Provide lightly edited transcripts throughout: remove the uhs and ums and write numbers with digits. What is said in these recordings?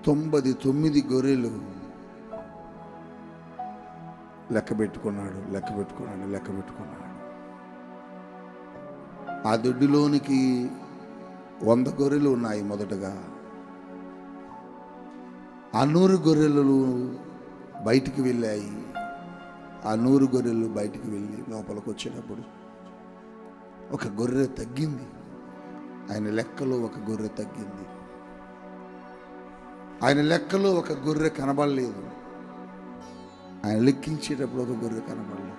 99 గొర్రెలు లెక్క పెట్టుకున్నాడు. ఆ దొడ్డిలోనికి 100 గొర్రెలు ఉన్నాయి. మొదటగా ఆ 100 గొర్రెలు బయటికి వెళ్ళాయి. ఆ 100 గొర్రెలు బయటికి వెళ్ళి లోపలికి వచ్చేటప్పుడు ఒక గొర్రె తగ్గింది. ఆయన లెక్కలో ఒక గొర్రె తగ్గింది. ఆయన లెక్కలో ఒక గొర్రె కనబడలేదు. ఆయన లెక్కించేటప్పుడు ఒక గొర్రె కనబడలేదు.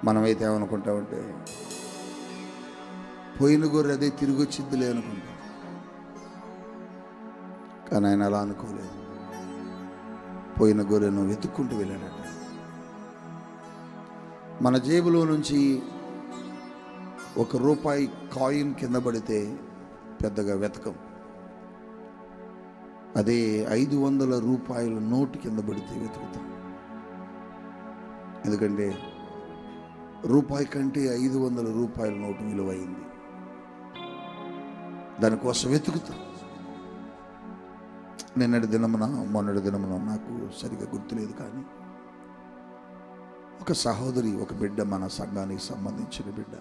మనమైతే ఏమనుకుంటామంటే పోయిన గొర్రె అదే తిరిగి వచ్చిద్దిలే అనుకుంటాం. కానీ ఆయన అలా అనుకోలేదు. పోయిన గొర్రెను వెతుక్కుంటూ వెళ్ళాడట. మన జేబులో నుంచి ₹1 కాయిన్ కింద పడితే పెద్దగా వెతకం. అదే ₹500 నోటు కింద పడితే వెతుకుతాం. ఎందుకంటే రూపాయి కంటే ₹500 నోటు విలువైంది. దానికోసం వెతుకుతాం. మొన్నటి దినమున నాకు సరిగా గుర్తులేదు, కానీ ఒక సహోదరి, ఒక బిడ్డ, మన సంఘానికి సంబంధించిన బిడ్డ,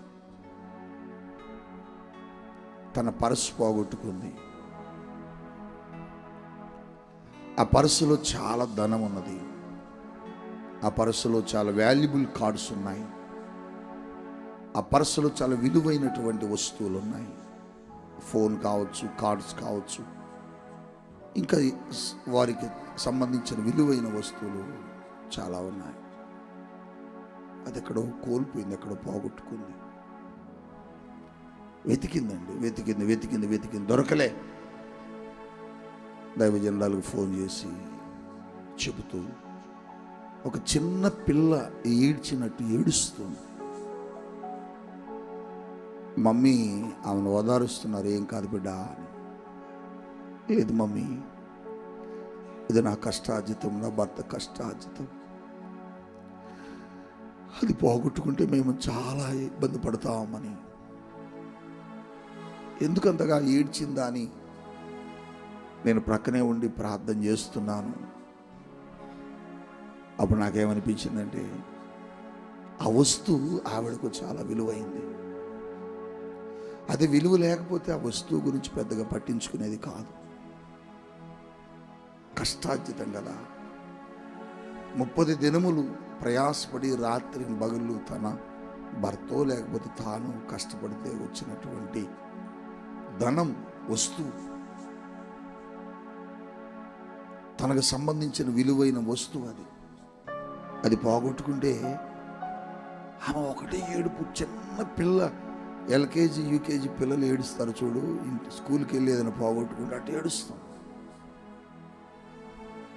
తన పర్సు పోగొట్టుకుంది. ఆ పర్సులో చాలా ధనం ఉన్నది. ఆ పర్సులో చాలా వాల్యుబుల్ కార్డ్స్ ఉన్నాయి. ఆ పర్సులో చాలా విలువైనటువంటి వస్తువులు ఉన్నాయి. ఫోన్ కావచ్చు, కార్డ్స్ కావచ్చు, ఇంకా వారికి సంబంధించిన విలువైన వస్తువులు చాలా ఉన్నాయి. అది ఎక్కడో కోల్పోయింది, ఎక్కడో పోగొట్టుకుంది. వెతికింది, దొరకలే. దైవజనులకు ఫోన్ చేసి చెబుతూ ఒక చిన్న పిల్ల ఏడ్చినట్టు ఏడుస్తుంది. మమ్మీ ఆమెను ఓదారుస్తున్నారు. ఏం కాదు బిడ్డ అని. లేదు మమ్మీ, ఇది నా కష్టార్జితం, నా భర్త కష్టార్జితం. అది పోగొట్టుకుంటే మేము చాలా ఇబ్బంది పడతామని. ఎందుకంతగా ఏడ్చిందా అని నేను ప్రక్కనే ఉండి ప్రార్థన చేస్తున్నాను. అప్పుడు నాకేమనిపించిందంటే ఆ వస్తువు ఆవిడకు చాలా విలువైంది. అది విలువ లేకపోతే ఆ వస్తువు గురించి పెద్దగా పట్టించుకునేది కాదు. కష్టార్జితం కదా. 30 దినములు ప్రయాసపడి రాత్రి పగళ్ళు తన భర్తో లేకపోతే తాను కష్టపడితే వచ్చినటువంటి ధనం, వస్తువు, తనకు సంబంధించిన విలువైన వస్తువు. అది పోగొట్టుకుంటే ఆమె ఒకటే ఏడుపు. చిన్న పిల్ల, LKG UKG పిల్లలు ఏడుస్తారు చూడు, స్కూల్కి వెళ్ళి ఏదైనా పోగొట్టుకుంటే అటు ఏడుస్తాం.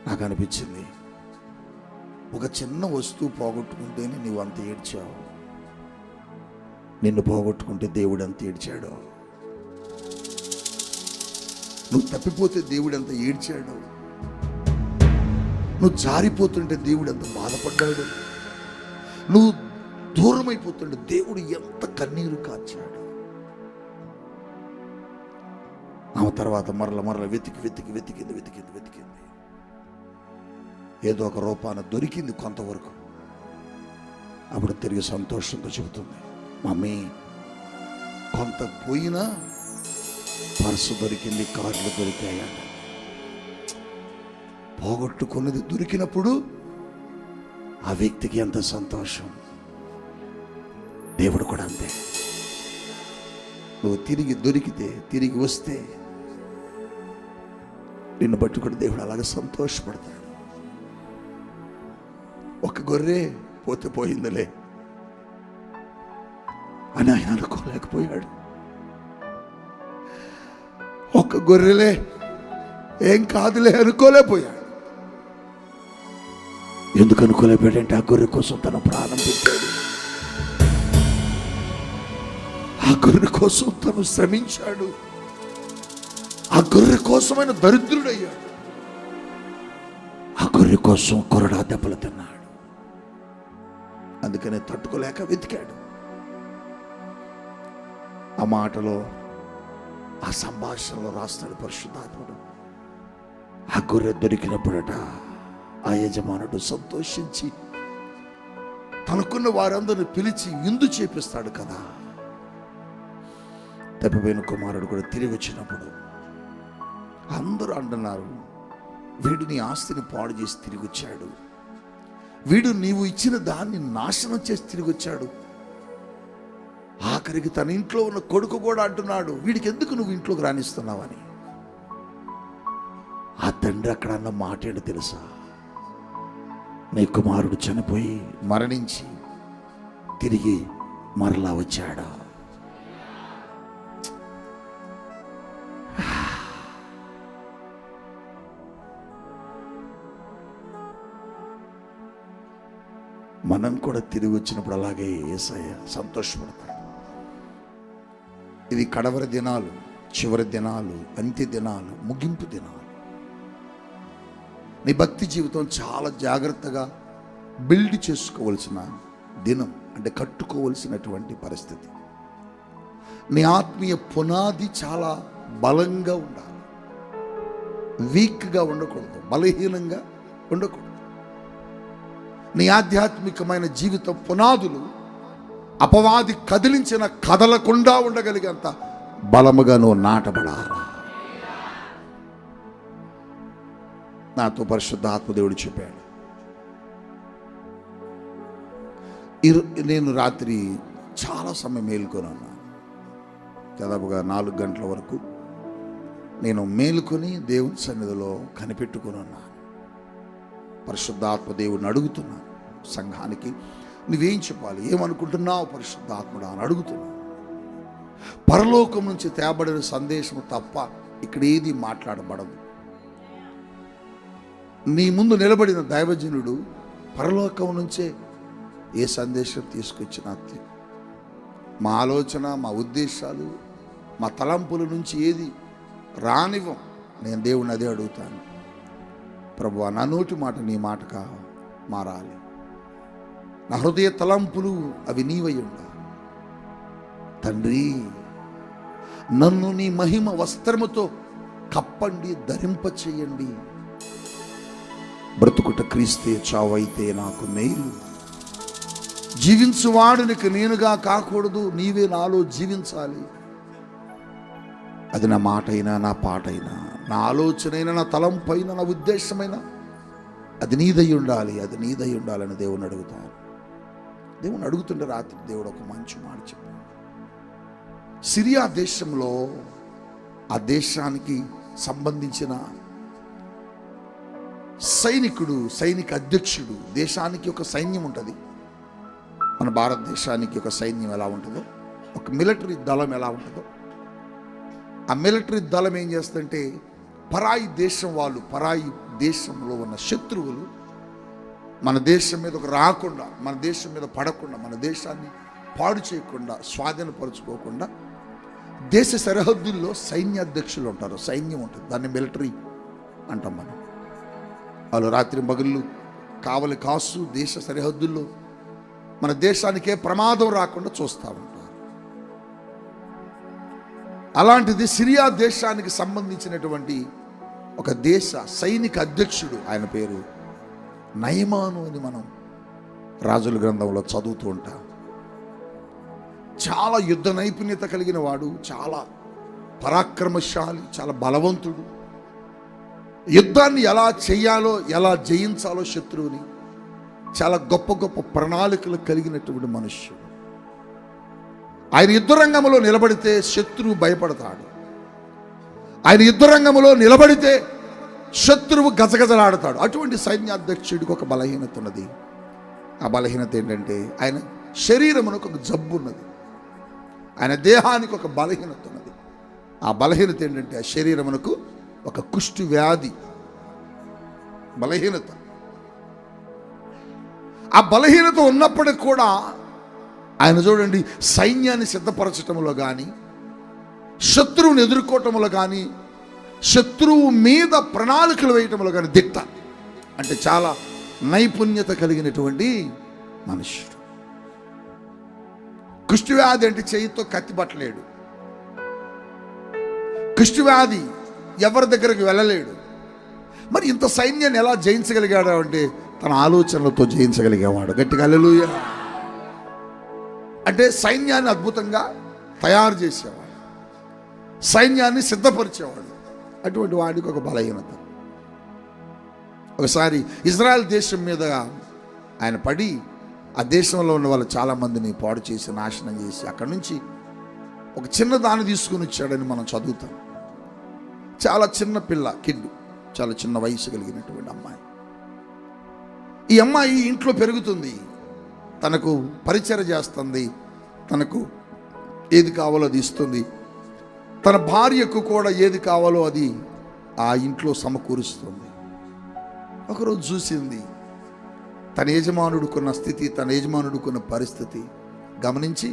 నాకు అనిపించింది, ఒక చిన్న వస్తువు పోగొట్టుకుంటేనే నీవు అంత ఏడ్చావు, నిన్ను పోగొట్టుకుంటే దేవుడు అంత ఏడ్చాడు. నువ్వు తప్పిపోతే దేవుడు అంత ఏడ్చాడు. నువ్వు జారిపోతుంటే దేవుడు ఎంత బాధపడ్డాడు. నువ్వు దూరం అయిపోతుంటే దేవుడు ఎంత కన్నీరు కార్చాడు. ఆమె తర్వాత మరల వెతికింది. ఏదో ఒక రూపాన దొరికింది కొంతవరకు. అప్పుడు తిరిగి సంతోషంతో చెబుతుంది, మమ్మీ కొంత పోయినా పర్సు దొరికింది, కార్డులు దొరికాయట. పోగొట్టుకున్నది దొరికినప్పుడు ఆ వ్యక్తికి ఎంత సంతోషం. దేవుడు కూడా అంతే. నువ్వు తిరిగి దొరికితే, తిరిగి వస్తే నిన్ను బట్టి కూడా దేవుడు అలాగే సంతోషపడతాడు. ఒక గొర్రె పోతే పోయిందిలే అని ఆయన అనుకోలేకపోయాడు. ఒక గొర్రెలే ఏం కాదులే అనుకోలేకపోయాడు. ఎందుకు అనుకోలేకపోయాడంటే ఆ గొర్రె కోసం తన ప్రాణం పెట్టాడు. ఆ గొర్రె కోసం తను శ్రమించాడు. ఆ గొర్రె కోసమైన దరిద్రుడయ్యాడు. ఆ గొర్రె కోసం కొరడా దెబ్బలు తిన్నాడు. అందుకనే తట్టుకోలేక వెతికాడు. ఆ మాటలో, ఆ సంభాషణలో రాస్తాడు పరిశుద్ధాత్ముడు, ఆ గొర్రె దొరికినప్పుడట ఆ యజమానుడు సంతోషించి తనకున్న వారందరిని పిలిచి విందు చేపిస్తాడు కదా. తప్పిపోయిన కుమారుడు కూడా తిరిగి వచ్చినప్పుడు అందరూ అంటున్నారు, వీడు నీ ఆస్తిని పాడు చేసి తిరిగి వచ్చాడు, వీడు నీవు ఇచ్చిన దాన్ని నాశనం చేసి తిరిగి వచ్చాడు. ఆఖరికి తన ఇంట్లో ఉన్న కొడుకు కూడా అంటున్నాడు, వీడికి ఎందుకు నువ్వు ఇంట్లోకి రాణిస్తున్నావని. ఆ తండ్రి అక్కడ అన్న మాట ఏంటో తెలుసా? నీ కుమారుడు చనిపోయి మరణించి తిరిగి మరలా వచ్చాడా. మనం కూడా తిరిగి వచ్చినప్పుడు అలాగే యేసయ్య సంతోషపడతాడు. ఇది కడవరి దినాలు, చివరి దినాలు, అంత్య దినాలు, ముగింపు దినాలు. నీ భక్తి జీవితం చాలా జాగ్రత్తగా బిల్డ్ చేసుకోవలసిన దినం, అంటే కట్టుకోవలసినటువంటి పరిస్థితి. నీ ఆత్మీయ పునాది చాలా బలంగా ఉండాలి, వీక్గా ఉండకూడదు, బలహీనంగా ఉండకూడదు. నీ ఆధ్యాత్మికమైన జీవిత పునాదులు అపవాది కదిలించిన కదలకుండా ఉండగలిగేంత బలముగా నువ్వు నాటబడాలి. నాతో పరిశుద్ధ ఆత్మదేవుడు చెప్పాడు, నేను రాత్రి చాలా సమయం మేలుకొని ఉన్నాను. దాదాపుగా 4 గంటల వరకు నేను మేలుకొని దేవుని సన్నిధిలో కనిపెట్టుకొని ఉన్నాను. పరిశుద్ధాత్మదేవుడిని అడుగుతున్నాను, సంఘానికి నువ్వేం చెప్పాలి, ఏమనుకుంటున్నావు పరిశుద్ధాత్ముడా అని అడుగుతున్నాను. పరలోకం నుంచి తేబడిన సందేశం తప్ప ఇక్కడ ఏది మాట్లాడబడదు. నీ ముందు నిలబడిన దైవజనుడు పరలోకం నుంచే ఏ సందేశం తీసుకొచ్చినా మా ఆలోచన, మా ఉద్దేశాలు, మా తలంపుల నుంచి ఏది రానివ్వం. నేను దేవుని అదే అడుగుతాను, ప్రభువా నా నోటి మాట నీ మాటగా మారాలి, నా హృదయ తలంపులు అవి నీవై ఉండాలి. తండ్రి నన్ను నీ మహిమ వస్త్రముతో కప్పండి, ధరింప చేయండి. బ్రతుకుట క్రీస్తే, చావైతే నాకు మేలు. జీవించువాడినికి నేనుగా కాకూడదు, నీవే నాలో జీవించాలి. అది నా మాట అయినా, నా పాట అయినా, నా ఆలోచన అయినా, నా తలంపైన, నా ఉద్దేశమైనా అది నీదై ఉండాలి, అది నీదై ఉండాలని దేవుని అడుగుతాను. దేవుని అడుగుతుంటే రాత్రి దేవుడు ఒక మంచి మాట చెప్పాడు. సిరియా దేశంలో ఆ దేశానికి సంబంధించిన సైనిక అధ్యక్షుడు, దేశానికి ఒక సైన్యం ఉంటుంది. మన భారతదేశానికి ఒక సైన్యం ఎలా ఉంటుందో, ఒక మిలిటరీ దళం ఎలా ఉంటుందో, ఆ మిలిటరీ దళం ఏం చేస్తుందంటే పరాయి దేశం వాళ్ళు, పరాయి దేశంలో ఉన్న శత్రువులు మన దేశం మీదకు రాకుండా, మన దేశం మీద పడకుండా, మన దేశాన్ని పాడు చేయకుండా, స్వాధీనపరుచుకోకుండా దేశ సరిహద్దుల్లో సైన్యాధ్యక్షులు ఉంటారు, సైన్యం ఉంటుంది, దాన్ని మిలిటరీ అంటాం మనం. వాళ్ళు రాత్రి పగళ్ళు కావలి కాసు దేశ సరిహద్దుల్లో మన దేశానికే ప్రమాదం రాకుండా చూస్తూ ఉంటారు. అలాంటిది సిరియా దేశానికి సంబంధించినటువంటి ఒక దేశ సైనిక అధ్యక్షుడు, ఆయన పేరు నయమాను అని మనం రాజుల గ్రంథంలో చదువుతూ ఉంటాం. చాలా యుద్ధ నైపుణ్యత కలిగిన వాడు, చాలా పరాక్రమశాలి, చాలా బలవంతుడు. యుద్ధాన్ని ఎలా చేయాలో, ఎలా జయించాలో శత్రువుని చాలా గొప్ప గొప్ప ప్రణాళికలు కలిగినటువంటి మనుష్యుడు. ఆయన యుద్ధరంగంలో నిలబడితే శత్రువు భయపడతాడు. ఆయన యుద్ధరంగంలో నిలబడితే శత్రువు గజగజలాడతాడు. అటువంటి సైన్యాధ్యక్షుడికి ఒక బలహీనత ఉన్నది. ఆ బలహీనత ఏంటంటే ఆయన శరీరమునకు ఒక జబ్బు ఉన్నది, ఆయన దేహానికి ఒక బలహీనత ఉన్నది. ఆ బలహీనత ఏంటంటే ఆ శరీరమునకు ఒక కుష్టి వ్యాధి బలహీనత. ఆ బలహీనత ఉన్నప్పటికి కూడా ఆయన చూడండి, సైన్యాన్ని సిద్ధపరచటంలో కానీ, శత్రువుని ఎదుర్కోవటంలో కానీ, శత్రువు మీద ప్రణాళికలు వేయటంలో కానీ దిట్ట, అంటే చాలా నైపుణ్యత కలిగినటువంటి మనుష్యుడు. కుష్ఠవ్యాధి అంటే చేయితో కత్తి పట్టలేడు, కుష్ఠవ్యాధి ఎవరి దగ్గరకు వెళ్ళలేడు, మరి ఇంత సైన్యాన్ని ఎలా జయించగలిగాడు అంటే తన ఆలోచనలతో జయించగలిగేవాడు. గట్టిగా హల్లెలూయా. అంటే సైన్యాన్ని అద్భుతంగా తయారు చేసేవాడు, సైన్యాన్ని సిద్ధపరిచేవాడు. అటువంటి వాడికి ఒక బలహీనత. ఒకసారి ఇజ్రాయెల్ దేశం మీద ఆయన పడి ఆ దేశంలో ఉన్న వాళ్ళు చాలామందిని పాడు చేసి నాశనం చేసి అక్కడి నుంచి ఒక చిన్న దాన్ని తీసుకుని వచ్చాడని మనం చదువుతాం. చాలా చిన్న పిల్ల, కిడ్, చాలా చిన్న వయసు కలిగినటువంటి అమ్మాయి. ఈ అమ్మాయి ఇంట్లో పెరుగుతుంది, తనకు పరిచర్య చేస్తుంది, తనకు ఏది కావాలో అది ఇస్తుంది, తన భార్యకు కూడా ఏది కావాలో అది ఆ ఇంట్లో సమకూరుస్తుంది. ఒకరోజు చూసింది తన యజమానుడుకున్న స్థితి, తన యజమానుడుకున్న పరిస్థితి గమనించి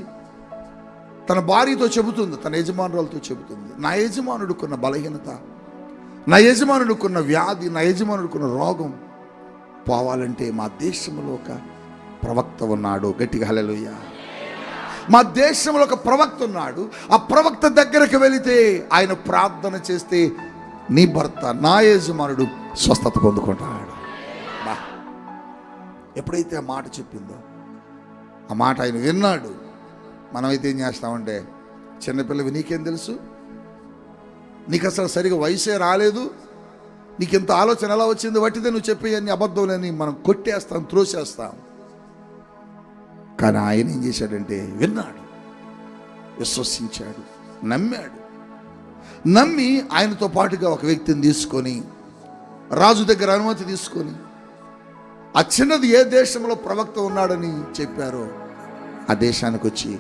తన భార్యతో చెబుతుంది, తన యజమానురాలతో చెబుతుంది, నా యజమానుడుకున్న బలహీనత, నా యజమానుడుకున్న వ్యాధి, నా యజమానుడుకున్న రోగం పోవాలంటే మా దేశంలో ఒక ప్రవక్త ఉన్నాడు. గట్టిగా హల్లెలూయా. మా దేశంలో ఒక ప్రవక్త ఉన్నాడు. ఆ ప్రవక్త దగ్గరికి వెళితే ఆయన ప్రార్థన చేస్తే నీ భర్త, నా యజమానుడు స్వస్థత పొందుకుంటాడు. బా, ఎప్పుడైతే ఆ మాట చెప్పిందో ఆ మాట ఆయన విన్నాడు. మనమైతే ఏం చేస్తామంటే, చిన్నపిల్లవి నీకేం తెలుసు, నీకు అసలు సరిగా వయసే రాలేదు, నీకు ఇంత ఆలోచన ఎలా వచ్చింది, వట్టిదే నువ్వు చెప్పేయన్ని అబద్ధంలేని మనం కొట్టేస్తాం, త్రోసేస్తాం. కానీ ఆయన ఏం చేశాడంటే విన్నాడు, విశ్వసించాడు, నమ్మాడు. నమ్మి ఆయనతో పాటుగా ఒక వ్యక్తిని తీసుకొని రాజు దగ్గర అనుమతి తీసుకొని ఆ చిన్నది ఏ దేశంలో ప్రవక్త ఉన్నాడని చెప్పారో ఆ దేశానికి వచ్చి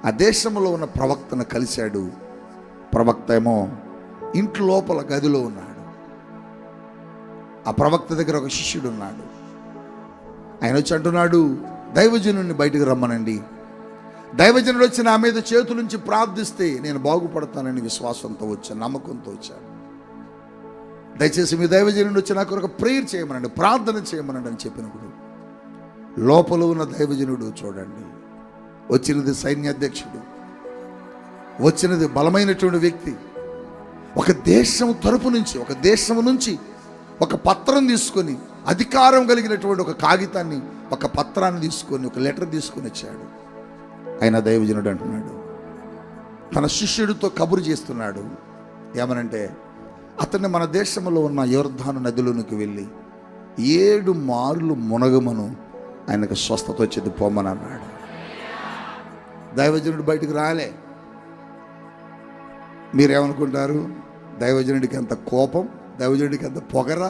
ఆ దేశంలో ఉన్న ప్రవక్తను కలిశాడు. ప్రవక్త ఏమో ఇంటి లోపల గదిలో ఉన్నాడు. ఆ ప్రవక్త దగ్గర ఒక శిష్యుడు ఉన్నాడు. ఆయన వచ్చి అంటున్నాడు, దైవజనుడిని బయటకు రమ్మనండి. దైవజనుడు వచ్చి నా మీద చేతులుంచి ప్రార్థిస్తే నేను బాగుపడతానని విశ్వాసంతో వచ్చాను, నమ్మకంతో వచ్చాను. దయచేసి మీ దైవజనుడు వచ్చి నాకు ఒక ప్రేయర్ చేయమనండి, ప్రార్థన చేయమనండి అని చెప్పినప్పుడు లోపల ఉన్న దైవజనుడు చూడండి, వచ్చినది సైన్యాధ్యక్షుడు, వచ్చినది బలమైనటువంటి వ్యక్తి. ఒక దేశం తరపు నుంచి, ఒక దేశం నుంచి ఒక పత్రం తీసుకొని, అధికారం కలిగినటువంటి ఒక కాగితాన్ని, ఒక పత్రాన్ని తీసుకొని, ఒక లెటర్ తీసుకొని వచ్చాడు. ఆయన దైవజనుడు అంటున్నాడు, తన శిష్యుడితో కబురు చేస్తున్నాడు. ఏమనంటే, అతన్ని మన దేశంలో ఉన్న యోర్దాను నదిలోనికి వెళ్ళి 7 మార్లు మునగమను, ఆయనకు స్వస్థత వచ్చేది పోమని అన్నాడు. దైవజనుడు బయటకు రాలే. మీరేమనుకుంటారు? దైవజనుడికి ఎంత కోపం, దైవజనుడికి ఎంత పొగర,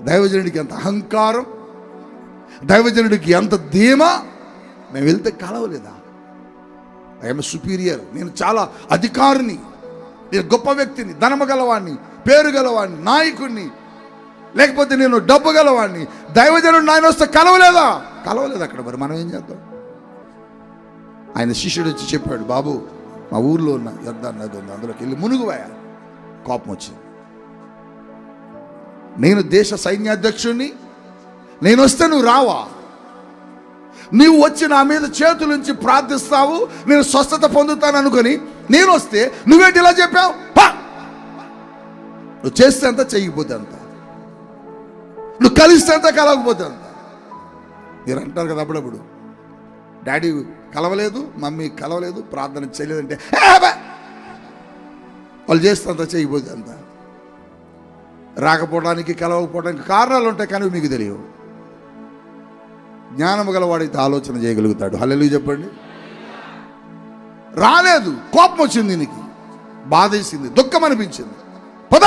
దైవజనుడికి ఎంత అహంకారం, దైవజనుడికి ఎంత ధీమా. మేము వెళ్తే కలవలేదా? ఐఎమ్ సుపీరియర్, నేను చాలా అధికారిని, నేను గొప్ప వ్యక్తిని, ధనము గలవాణ్ణి, పేరు గలవాణ్ణి, నాయకుడిని, లేకపోతే నేను డబ్బు గలవాణ్ణి. దైవజనుడు ఆయన వస్తే కలవలేదా? కలవలేదు. అక్కడ మరి మనం ఏం చేద్దాం? ఆయన శిష్యుడు వచ్చి చెప్పాడు, బాబు మా ఊర్లో ఉన్న యోర్దాను నది ఉంది, అందులోకి వెళ్ళి మునుగువాయా. కోపం వచ్చింది. నేను దేశ సైన్యాధ్యక్షుడిని, నేను వస్తే నువ్వు రావా? నీవు వచ్చి నా మీద చేతులుంచి ప్రార్థిస్తావు, నేను స్వస్థత పొందుతాను అనుకొని నేను వస్తే నువ్వేంటి ఇలా చెప్పావు? నువ్వు చేస్తే అంత, చెయ్యకపోతే అంత, నువ్వు కలిస్తే అంత, కలవకపోతే అంత. మీరు అంటారు కదా అప్పుడప్పుడు, డాడీ కలవలేదు, మమ్మీ కలవలేదు, ప్రార్థన చేయలేదంటే వాళ్ళు చేస్తే అంత, చేయకపోతే అంత. రాకపోవడానికి, కలవకపోవడానికి కారణాలు ఉంటాయి, కానీ మీకు తెలియవు. జ్ఞానము గలవాడైతే ఆలోచన చేయగలుగుతాడు. హల్లెలూయా చెప్పండి. రాలేదు, కోపం వచ్చింది, దీనికి బాధేసింది, దుఃఖం అనిపించింది, పద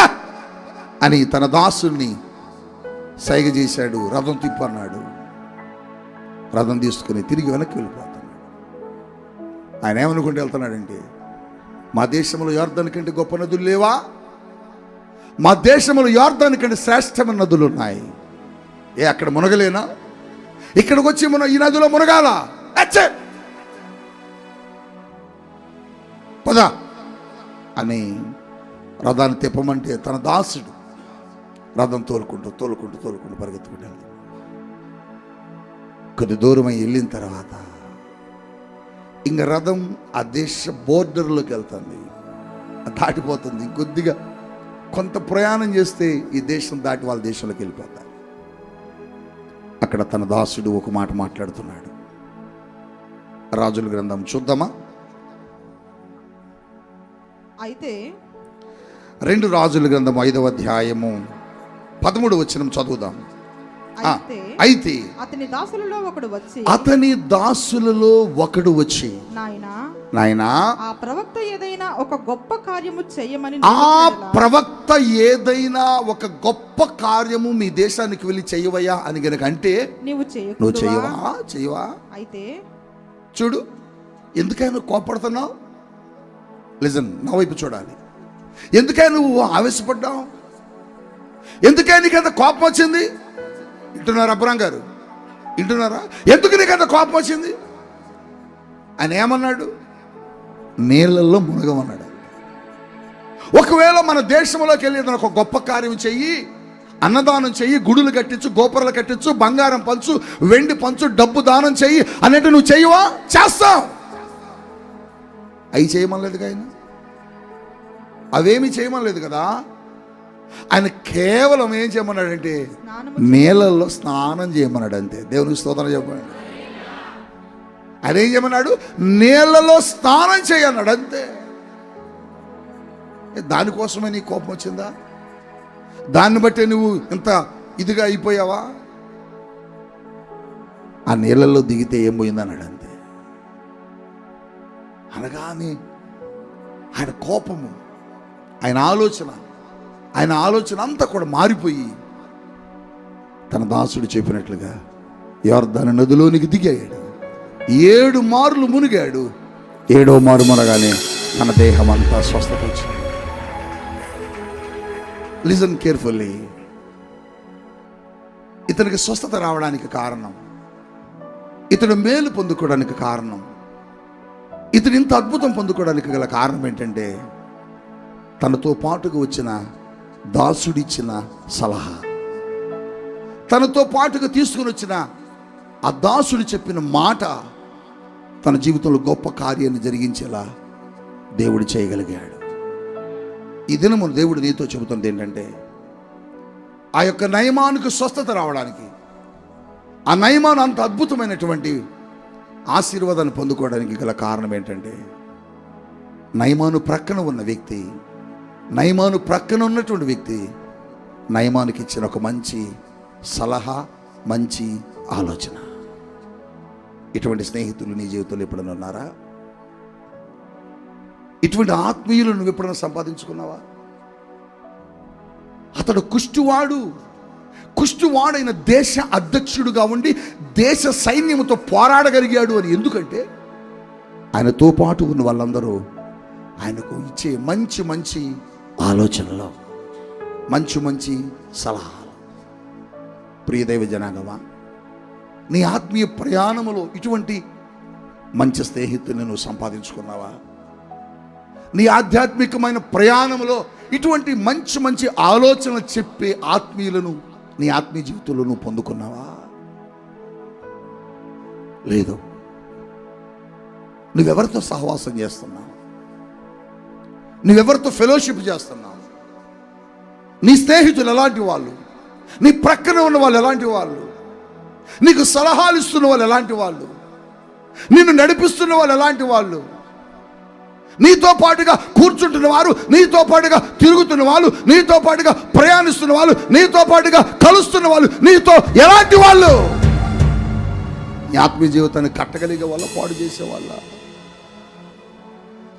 అని తన దాసుని సైగ చేశాడు. రథం తిప్పన్నాడు. రథం తీసుకుని తిరిగి వెనక్కి వెళ్ళిపోతున్నాడు. ఆయన ఏమనుకుంటూ వెళ్తున్నాడంటే, మా దేశంలో యోర్దాను కంటే గొప్ప నదులు లేవా? మా దేశంలో యోర్దాను కంటే శ్రేష్టమైన నదులు ఉన్నాయి. అక్కడ మునగలేనా? ఇక్కడికి వచ్చి ఈ నదిలో మునగాల? పద అని రథాన్ని తిప్పమంటే తన దాసుడు రథం తోలుకుంటూ పరిగెత్తుకుంటూ వెళ్తాడు. కొద్ది దూరమై వెళ్ళిన తర్వాత ఇంక రథం ఆ దేశ బోర్డర్లోకి వెళ్తుంది, దాటిపోతుంది. కొద్దిగా కొంత ప్రయాణం చేస్తే ఈ దేశం దాటి వాళ్ళ దేశంలోకి వెళ్ళిపోతారు. అక్కడ తన దాసుడు ఒక మాట మాట్లాడుతున్నాడు. రాజుల గ్రంథం చూద్దామా? అయితే 2 రాజుల గ్రంథం 5వ అధ్యాయము 13వ వచనం చదువుదాం. అయితే అతని దాసులలో ఒకడు వచ్చి నాయనా ఆ ప్రవక్త ఏదైనా ఒక గొప్ప కార్యము మీ దేశానికి వెళ్ళి చేయవయ్యా అని గనక అంటే నువ్వు చేయవా? అయితే చూడు, ఎందుకైనా కోపడుతున్నావు? లిజన్, నా వైపు చూడాలి. ఎందుకైనా నువ్వు ఆవేశపడ్డావు? ఎందుకైనా నీకంత కోపం వచ్చింది? వింటున్నారా అబ్రాం గారు? వింటున్నారా? ఎందుకు నీకంత కోపం వచ్చింది? ఆయన ఏమన్నాడు? నీళ్ళల్లో మునగమన్నాడు. ఒకవేళ మన దేశంలోకి వెళ్ళి ఒక గొప్ప కార్యం చెయ్యి, అన్నదానం చెయ్యి, గుడులు కట్టించు, గోపురాలు కట్టించు, బంగారం పంచు, వెండి పంచు, డబ్బు దానం చెయ్యి అన్నట్టు నువ్వు చెయ్యవా? చేస్తావు. అవి చేయమనలేదు ఆయన, అవేమి చేయమనలేదు కదా. ఆయన కేవలం ఏం చేయమన్నాడంటే నీళ్ళల్లో స్నానం చేయమన్నాడు, అంతే. దేవునికి స్తోత్రం చెప్పండి. ఆయన ఏం చేయమన్నాడు? నీళ్ళలో స్నానం చేయన్నాడు, అంతే. దానికోసమే నీ కోపం వచ్చిందా? దాన్ని బట్టే నువ్వు ఇంత ఇదిగా అయిపోయావా? ఆ నీళ్ళల్లో దిగితే ఏం పోయిందన్నాడు, అంతే. అనగానే ఆయన కోపము, ఆయన ఆలోచన అంతా కూడా మారిపోయి తన దాసుడు చెప్పినట్లుగా యొర్దాను నదిలోనికి దిగాడు. 7 మార్లు మునిగాడు. 7వ మారు మునగానే తన దేహం అంతా స్వస్థత వచ్చింది. Listen carefully. ఇతనికి స్వస్థత రావడానికి కారణం, ఇతడు మేలు పొందుకోవడానికి కారణం, ఇతడు ఇంత అద్భుతం పొందుకోవడానికి గల కారణం ఏంటంటే తనతో పాటుగా వచ్చిన దాసుడిచ్చిన సలహా, తనతో పాటుగా తీసుకుని వచ్చిన ఆ దాసుడు చెప్పిన మాట తన జీవితంలో గొప్ప కార్యాన్ని జరిగించేలా దేవుడు చేయగలిగాడు. ఈ దినము దేవుడు నీతో చెబుతుంది ఏంటంటే, ఆ యొక్క నయమానుకు స్వస్థత రావడానికి, ఆ నయమాను అంత అద్భుతమైనటువంటి ఆశీర్వాదాన్ని పొందుకోవడానికి గల కారణం ఏంటంటే, నయమాను ప్రక్కన ఉన్న వ్యక్తి, నయమాను ప్రక్కన ఉన్నటువంటి వ్యక్తి నయమానికి ఇచ్చిన ఒక మంచి సలహా, మంచి ఆలోచన. ఇటువంటి స్నేహితులు నీ జీవితంలో ఎప్పుడైనా ఉన్నారా? ఇటువంటి ఆత్మీయులు నువ్వు ఎప్పుడైనా సంపాదించుకున్నావా? అతడు కుష్టువాడైన దేశ అధ్యక్షుడుగా ఉండి దేశ సైన్యముతో పోరాడగలిగాడు అని. ఎందుకంటే ఆయనతో పాటు ఉన్న వాళ్ళందరూ ఆయనకు ఇచ్చే మంచి మంచి ఆలోచనలు, మంచి సలహాలు. ప్రియదైవ జనాంగమా, నీ ఆత్మీయ ప్రయాణములో ఇటువంటి మంచి స్నేహితులను నువ్వు సంపాదించుకున్నావా? నీ ఆధ్యాత్మికమైన ప్రయాణంలో ఇటువంటి మంచి ఆలోచనలు చెప్పే ఆత్మీయులను నీ ఆత్మీయ జీవితంలో నువ్వు పొందుకున్నావా? లేదు. నువ్వెవరితో సహవాసం చేస్తున్నావు? నువ్వెవరితో ఫెలోషిప్ చేస్తున్నావు? నీ స్నేహితులు ఎలాంటి వాళ్ళు? నీ ప్రక్కన ఉన్న వాళ్ళు ఎలాంటి వాళ్ళు? నీకు సలహాలు ఇస్తున్న వాళ్ళు ఎలాంటి వాళ్ళు? నిన్ను నడిపిస్తున్న వాళ్ళు ఎలాంటి వాళ్ళు? నీతో పాటుగా కూర్చుంటున్న వారు, నీతో పాటుగా తిరుగుతున్న వాళ్ళు, నీతో పాటుగా ప్రయాణిస్తున్న వాళ్ళు, నీతో పాటుగా కలుస్తున్న వాళ్ళు, నీతో ఎలాంటి వాళ్ళు? నీ ఆత్మీయ జీవితాన్ని కట్టగలిగే వాళ్ళ, పాడు చేసేవాళ్ళ?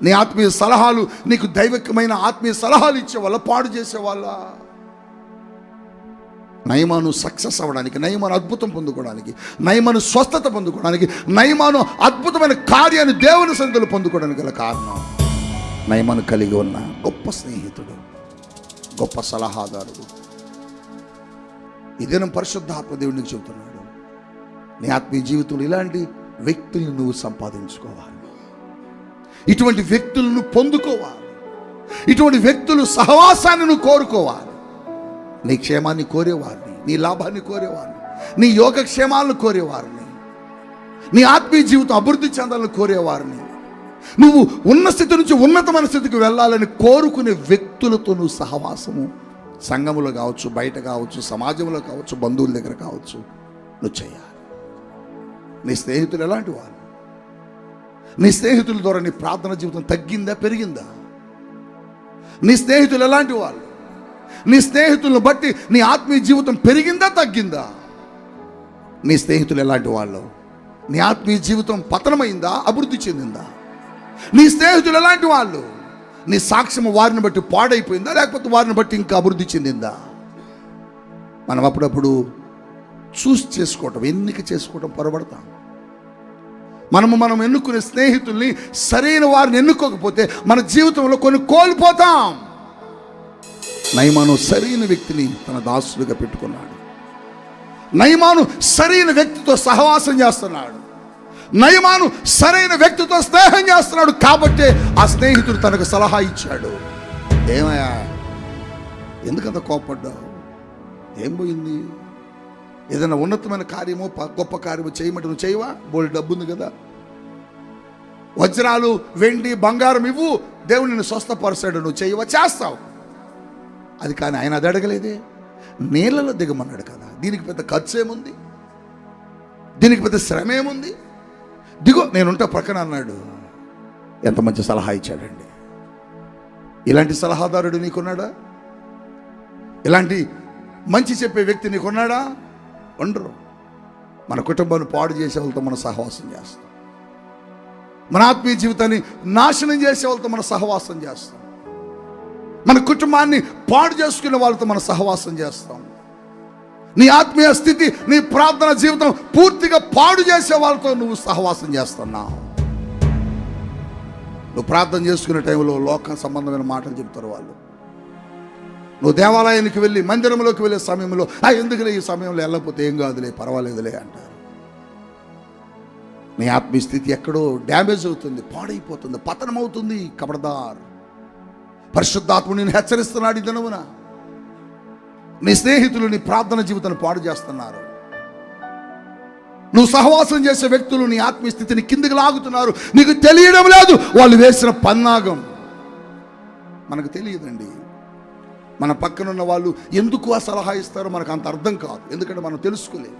నీ ఆత్మీయ సలహాలు, నీకు దైవికమైన ఆత్మీయ సలహాలు ఇచ్చేవాళ్ళ, పాడు చేసేవాళ్ళ? నయమాను సక్సెస్ అవ్వడానికి, నయమాను అద్భుతం పొందుకోవడానికి, నయమాను స్వస్థత పొందుకోవడానికి, నయమాను అద్భుతమైన కార్యాన్ని దేవుని సన్నిధిలో పొందుకోవడానికి గల కారణం నయమాను కలిగి ఉన్న గొప్ప స్నేహితుడు, గొప్ప సలహాదారుడు. ఇదేనా పరిశుద్ధాత్మ దేవునికి చెబుతున్నాడు. నీ ఆత్మీయ జీవితంలో ఇలాంటి వ్యక్తులను నువ్వు సంపాదించుకోవాలి, ఇటువంటి వ్యక్తులను పొందుకోవాలి, ఇటువంటి వ్యక్తులు సహవాసాన్ని నువ్వు కోరుకోవాలి. నీ క్షేమాన్ని కోరేవారిని, నీ లాభాన్ని కోరేవారిని, నీ యోగక్షేమాలను కోరేవారిని, నీ ఆత్మీయ జీవితం అభివృద్ధి చెందాలని కోరేవారిని నువ్వు ఉన్న స్థితి నుంచి ఉన్నతమైన స్థితికి వెళ్ళాలని కోరుకునే వ్యక్తులతో నువ్వు సహవాసము, సంఘములో కావచ్చు, బయట కావచ్చు, సమాజంలో కావచ్చు, బంధువుల దగ్గర కావచ్చు, నువ్వు చేయాలి. నీ స్నేహితులు ఎలాంటి వాళ్ళు? నీ స్నేహితుల ద్వారా నీ ప్రార్థన జీవితం తగ్గిందా, పెరిగిందా? నీ స్నేహితులు ఎలాంటి వాళ్ళు? నీ స్నేహితులను బట్టి నీ ఆత్మీయ జీవితం పెరిగిందా, తగ్గిందా? నీ స్నేహితులు ఎలాంటి వాళ్ళు? నీ ఆత్మీయ జీవితం పతనమైందా, అభివృద్ధి చెందిందా? నీ స్నేహితులు ఎలాంటి వాళ్ళు? నీ సాక్ష్యము వారిని బట్టి పాడైపోయిందా, లేకపోతే వారిని బట్టి ఇంకా అభివృద్ధి చెందిందా? మనం అప్పుడప్పుడు చూస్ చేసుకోవటం, ఎన్నిక చేసుకోవటం పొరబడతాం. మనం ఎన్నుకునే స్నేహితుల్ని, సరైన వారిని ఎన్నుకోకపోతే మన జీవితంలో కొన్ని కోల్పోతాం. నయమాను సరైన వ్యక్తిని తన దాసుడిగా పెట్టుకున్నాడు. నయమాను సరైన వ్యక్తితో సహవాసం చేస్తున్నాడు. నయమాను సరైన వ్యక్తితో స్నేహం చేస్తున్నాడు. కాబట్టే ఆ స్నేహితుడు తనకు సలహా ఇచ్చాడు. ఏమయ్యా, ఎందుకంత కోపడ్డావు? ఏం పోయింది? ఏదైనా ఉన్నతమైన కార్యమో గొప్ప కార్యమో చేయమంటే నువ్వు చేయవా? బోల్డ్ డబ్బు ఉంది కదా, వజ్రాలు, వెండి, బంగారం ఇవ్వు, దేవుడు నిన్ను స్వస్థపరిచాడు, నువ్వు చేయవా? చేస్తావు. అది కానీ ఆయన అది అడగలేదే. నీళ్ళలో దిగమన్నాడు కదా. దీనికి పెద్ద ఖర్చు ఏముంది? దీనికి పెద్ద శ్రమ ఏముంది? దిగో, నేనుంటా పక్కన అన్నాడు. ఎంత మంచి సలహా ఇచ్చాడండి. ఇలాంటి సలహాదారుడు నీకున్నాడా? ఇలాంటి మంచి చెప్పే వ్యక్తి నీకున్నాడా? ఉండరు. మన కుటుంబాన్ని పాడు చేసే వాళ్ళతో మనం సహవాసం చేస్తాం. మన ఆత్మీయ జీవితాన్ని నాశనం చేసే వాళ్ళతో మనం సహవాసం చేస్తాం. మన కుటుంబాన్ని పాడు చేసుకునే వాళ్ళతో మనం సహవాసం చేస్తాం. నీ ఆత్మీయ స్థితి, నీ ప్రార్థన జీవితం పూర్తిగా పాడు చేసే వాళ్ళతో నువ్వు సహవాసం చేస్తున్నావు. నువ్వు ప్రార్థన చేసుకునే టైంలో లోక సంబంధమైన మాటలు చెప్తారు వాళ్ళు. నువ్వు దేవాలయానికి వెళ్ళి, మందిరంలోకి వెళ్ళే సమయంలో ఎందుకులే, ఈ సమయంలో వెళ్ళకపోతే ఏం కాదులే, పర్వాలేదులే అంటారు. నీ ఆత్మీయ స్థితి ఎక్కడో డ్యామేజ్ అవుతుంది, పాడైపోతుంది, పతనం అవుతుంది. కబడ్దార్. పరిశుద్ధాత్ముడు నిన్ను హెచ్చరిస్తున్నాడు ఈ దినమున. నీ స్నేహితులు నీ ప్రార్థన జీవితాన్ని పాడు చేస్తున్నారు. నువ్వు సహవాసం చేసే వ్యక్తులు నీ ఆత్మీయ స్థితిని కిందికి లాగుతున్నారు. నీకు తెలియడం లేదు వాళ్ళు వేసిన పన్నాగం. మనకు తెలియదండి. మన పక్కనున్న వాళ్ళు ఎందుకు ఆ సలహా ఇస్తారో మనకు అంత అర్థం కాదు. ఎందుకంటే మనం తెలుసుకోలేము.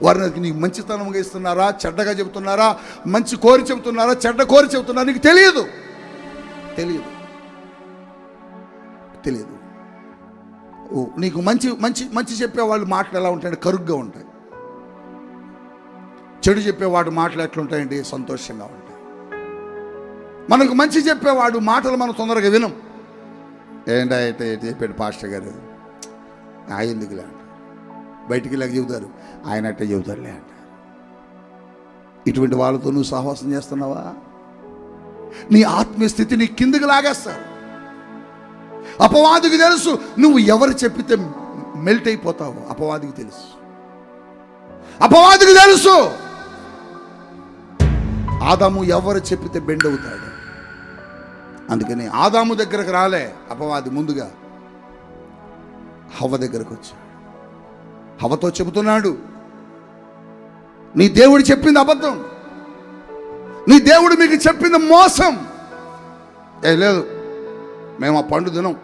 వారిని నీకు మంచితనంగా ఇస్తున్నారా, చెడ్డగా చెబుతున్నారా, మంచి కోరి చెబుతున్నారా, చెడ్డ కోరి చెబుతున్నారా, నీకు తెలియదు. తెలియదు తెలియదు నీకు మంచి మంచి మంచి చెప్పేవాళ్ళు మాటలు ఎలా ఉంటాయంటే కరుగ్గా ఉంటాయి. చెడు చెప్పేవాడు మాటలు ఎట్లుంటాయండి? సంతోషంగా ఉంటాయి. మనకు మంచి చెప్పేవాడు మాటలు మనం తొందరగా వినం. ఏంటంటే చెప్పాడు పాస్టర్ గారు, ఎందుకులే అంట. బయటికి ఇలాగ చెబుతారు, ఆయన అట్టే చెబుతారులే అంట. ఇటువంటి వాళ్ళతో నువ్వు సహవాసం చేస్తున్నావా? నీ ఆత్మీయ స్థితి నీ కిందకి లాగేస్తారు. అపవాదికి తెలుసు నువ్వు ఎవరు చెప్పితే మెల్ట్ అయిపోతావు. అపవాదికి తెలుసు. అపవాదికి తెలుసు ఆదాము ఎవరు చెప్పితే బెండ్ అవుతాడు. అందుకని ఆదాము దగ్గరకు రాలే అపవాది, ముందుగా హవ్వ దగ్గరకు వచ్చాడు. హవ్వతో చెబుతున్నాడు, నీ దేవుడు చెప్పింది అబద్ధం, నీ దేవుడు మీకు చెప్పింది మోసం. లేదు, మేము ఆ పండు తినం,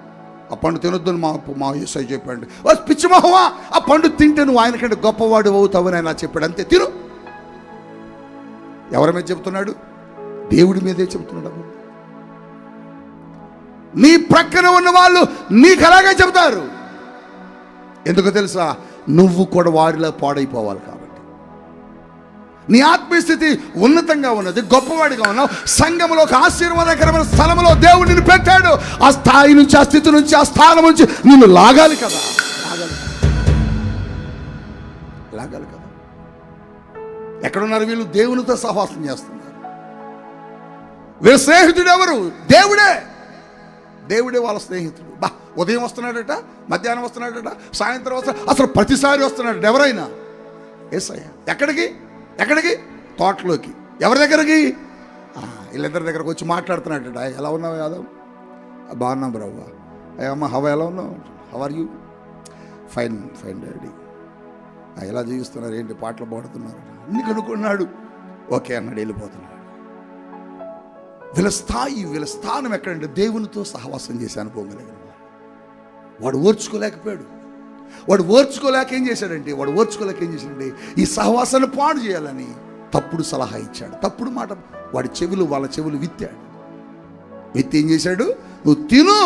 ఆ పండు తినొద్దని మా యేసయ్య చెప్పాడు. పిచ్చి మొహమా, ఆ పండు తింటే నువ్వు ఆయన కంటే గొప్పవాడు అవుతావని ఆయన చెప్పాడు. అంతే, తిను. ఎవరి మీద చెబుతున్నాడు? దేవుడి మీదే చెబుతున్నాడు. నీ ప్రక్కన ఉన్న వాళ్ళు నీకు అలాగే చెబుతారు. ఎందుకు తెలుసా? నువ్వు కూడా వారిలో పాడైపోవాలి కాబట్టి. నీ ఆత్మీయ స్థితి ఉన్నతంగా ఉన్నది, గొప్పవాడిగా ఉన్నావు. సంఘంలో ఒక ఆశీర్వాదకరమైన స్థలంలో దేవుడు నిన్ను పెట్టాడు. ఆ స్థాయి నుంచి, ఆ స్థితి నుంచి, ఆ స్థానం నుంచి నిన్ను లాగాలి కదా. లాగాలి కదా. ఎక్కడున్నారు వీళ్ళు? దేవునితో సహవాసం చేస్తున్నారు. వీళ్ళ స్నేహితుడు ఎవరు? దేవుడే. దేవుడే వాళ్ళ స్నేహితుడు. ఉదయం వస్తున్నాడట, మధ్యాహ్నం వస్తున్నాడట, సాయంత్రం వస్తున్నాడు, అసలు ప్రతిసారి వస్తున్నాడట. ఎవరైనా యేసయ్య. ఎక్కడికి? తోటలోకి. ఎవరి దగ్గరికి? వీళ్ళిద్దరి దగ్గరకు వచ్చి మాట్లాడుతున్నాడట. ఎలా ఉన్నావు యాదవ్? బాగున్నాం బ్రవ్వ. అమ్మ హవ ఎలా ఉన్నావు? How are you? Fine fine daddy. ఎలా జీవిస్తున్నారు, ఏంటి పాటలు పాడుతున్నారు అన్ని కనుక్కున్నాడు. ఓకే అన్నాడు, వెళ్ళిపోతున్నాడు. వీళ్ళ స్థానం ఎక్కడంటే దేవునితో సహవాసం చేసే అనుభవం కలిగిన వాడు ఓర్చుకోలేకపోయాడు. వాడు ఓర్చుకోలేక ఏం చేశాడంటే ఈ సహవాసాన్ని పాడు చేయాలని తప్పుడు సలహా ఇచ్చాడు. తప్పుడు మాట వాళ్ళ చెవులు విత్తాడు. విత్తి ఏం చేశాడు? నువ్వు తిను,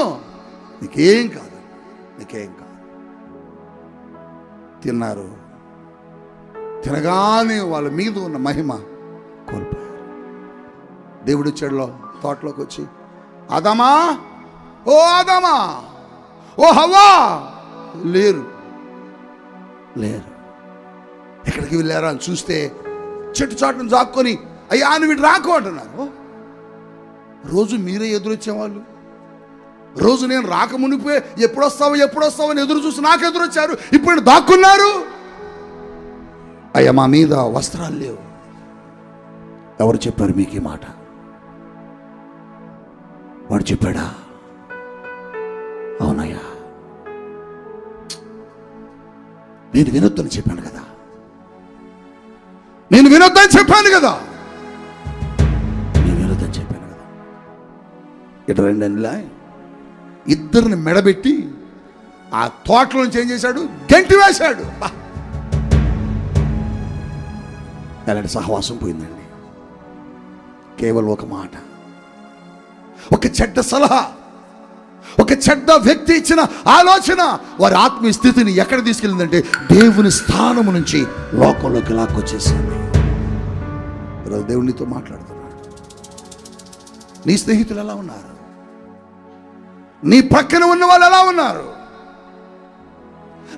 నీకేం కాదు. తిన్నారు. తినగానే వాళ్ళ మీద ఉన్న మహిమ కోల్పోయారు. దేవుడు వచ్చాడులో తోటలోకి వచ్చి, ఆదామా, ఓ ఆదామా, ఓ హవ్వా, లేరు. ఎక్కడికి వెళ్ళారా అని చూస్తే చెట్టు చాటును జాక్కొని, అయ్యా అని వీడు రాకు అంటున్నారు. రోజు మీరే ఎదురొచ్చేవాళ్ళు. రోజు నేను రాక మునిపే ఎప్పుడొస్తావు అని ఎదురు చూసి నాకు ఎదురొచ్చారు. ఇప్పుడు దాక్కున్నారు. అయ్యా మా మీద వస్త్రాలు లేవు. ఎవరు చెప్పారు మీకు ఈ మాట? వాడు చెప్పాడా? అవునయ్యా, నేను వినొద్దని చెప్పాను కదా. ఇటు రండి అనిలా ఇద్దరిని మెడబెట్టి ఆ తోటలోంచి ఏం చేశాడు? గంటి వేశాడు. అలాంటి సహవాసం పోయిందండి. కేవలం ఒక మాట, ఒక చెడ్డ సలహా, ఒక చెడ్డ వ్యక్తి ఇచ్చిన ఆలోచన వారి ఆత్మీయ స్థితిని ఎక్కడ తీసుకెళ్ళిందంటే దేవుని స్థానము నుంచి లోకంలోకి లాక్కొచ్చేసింది. ఈరోజు దేవునితో మాట్లాడుతున్నాడు. నీ స్నేహితులు ఎలా ఉన్నారు? నీ పక్కన ఉన్న వాళ్ళు ఎలా ఉన్నారు?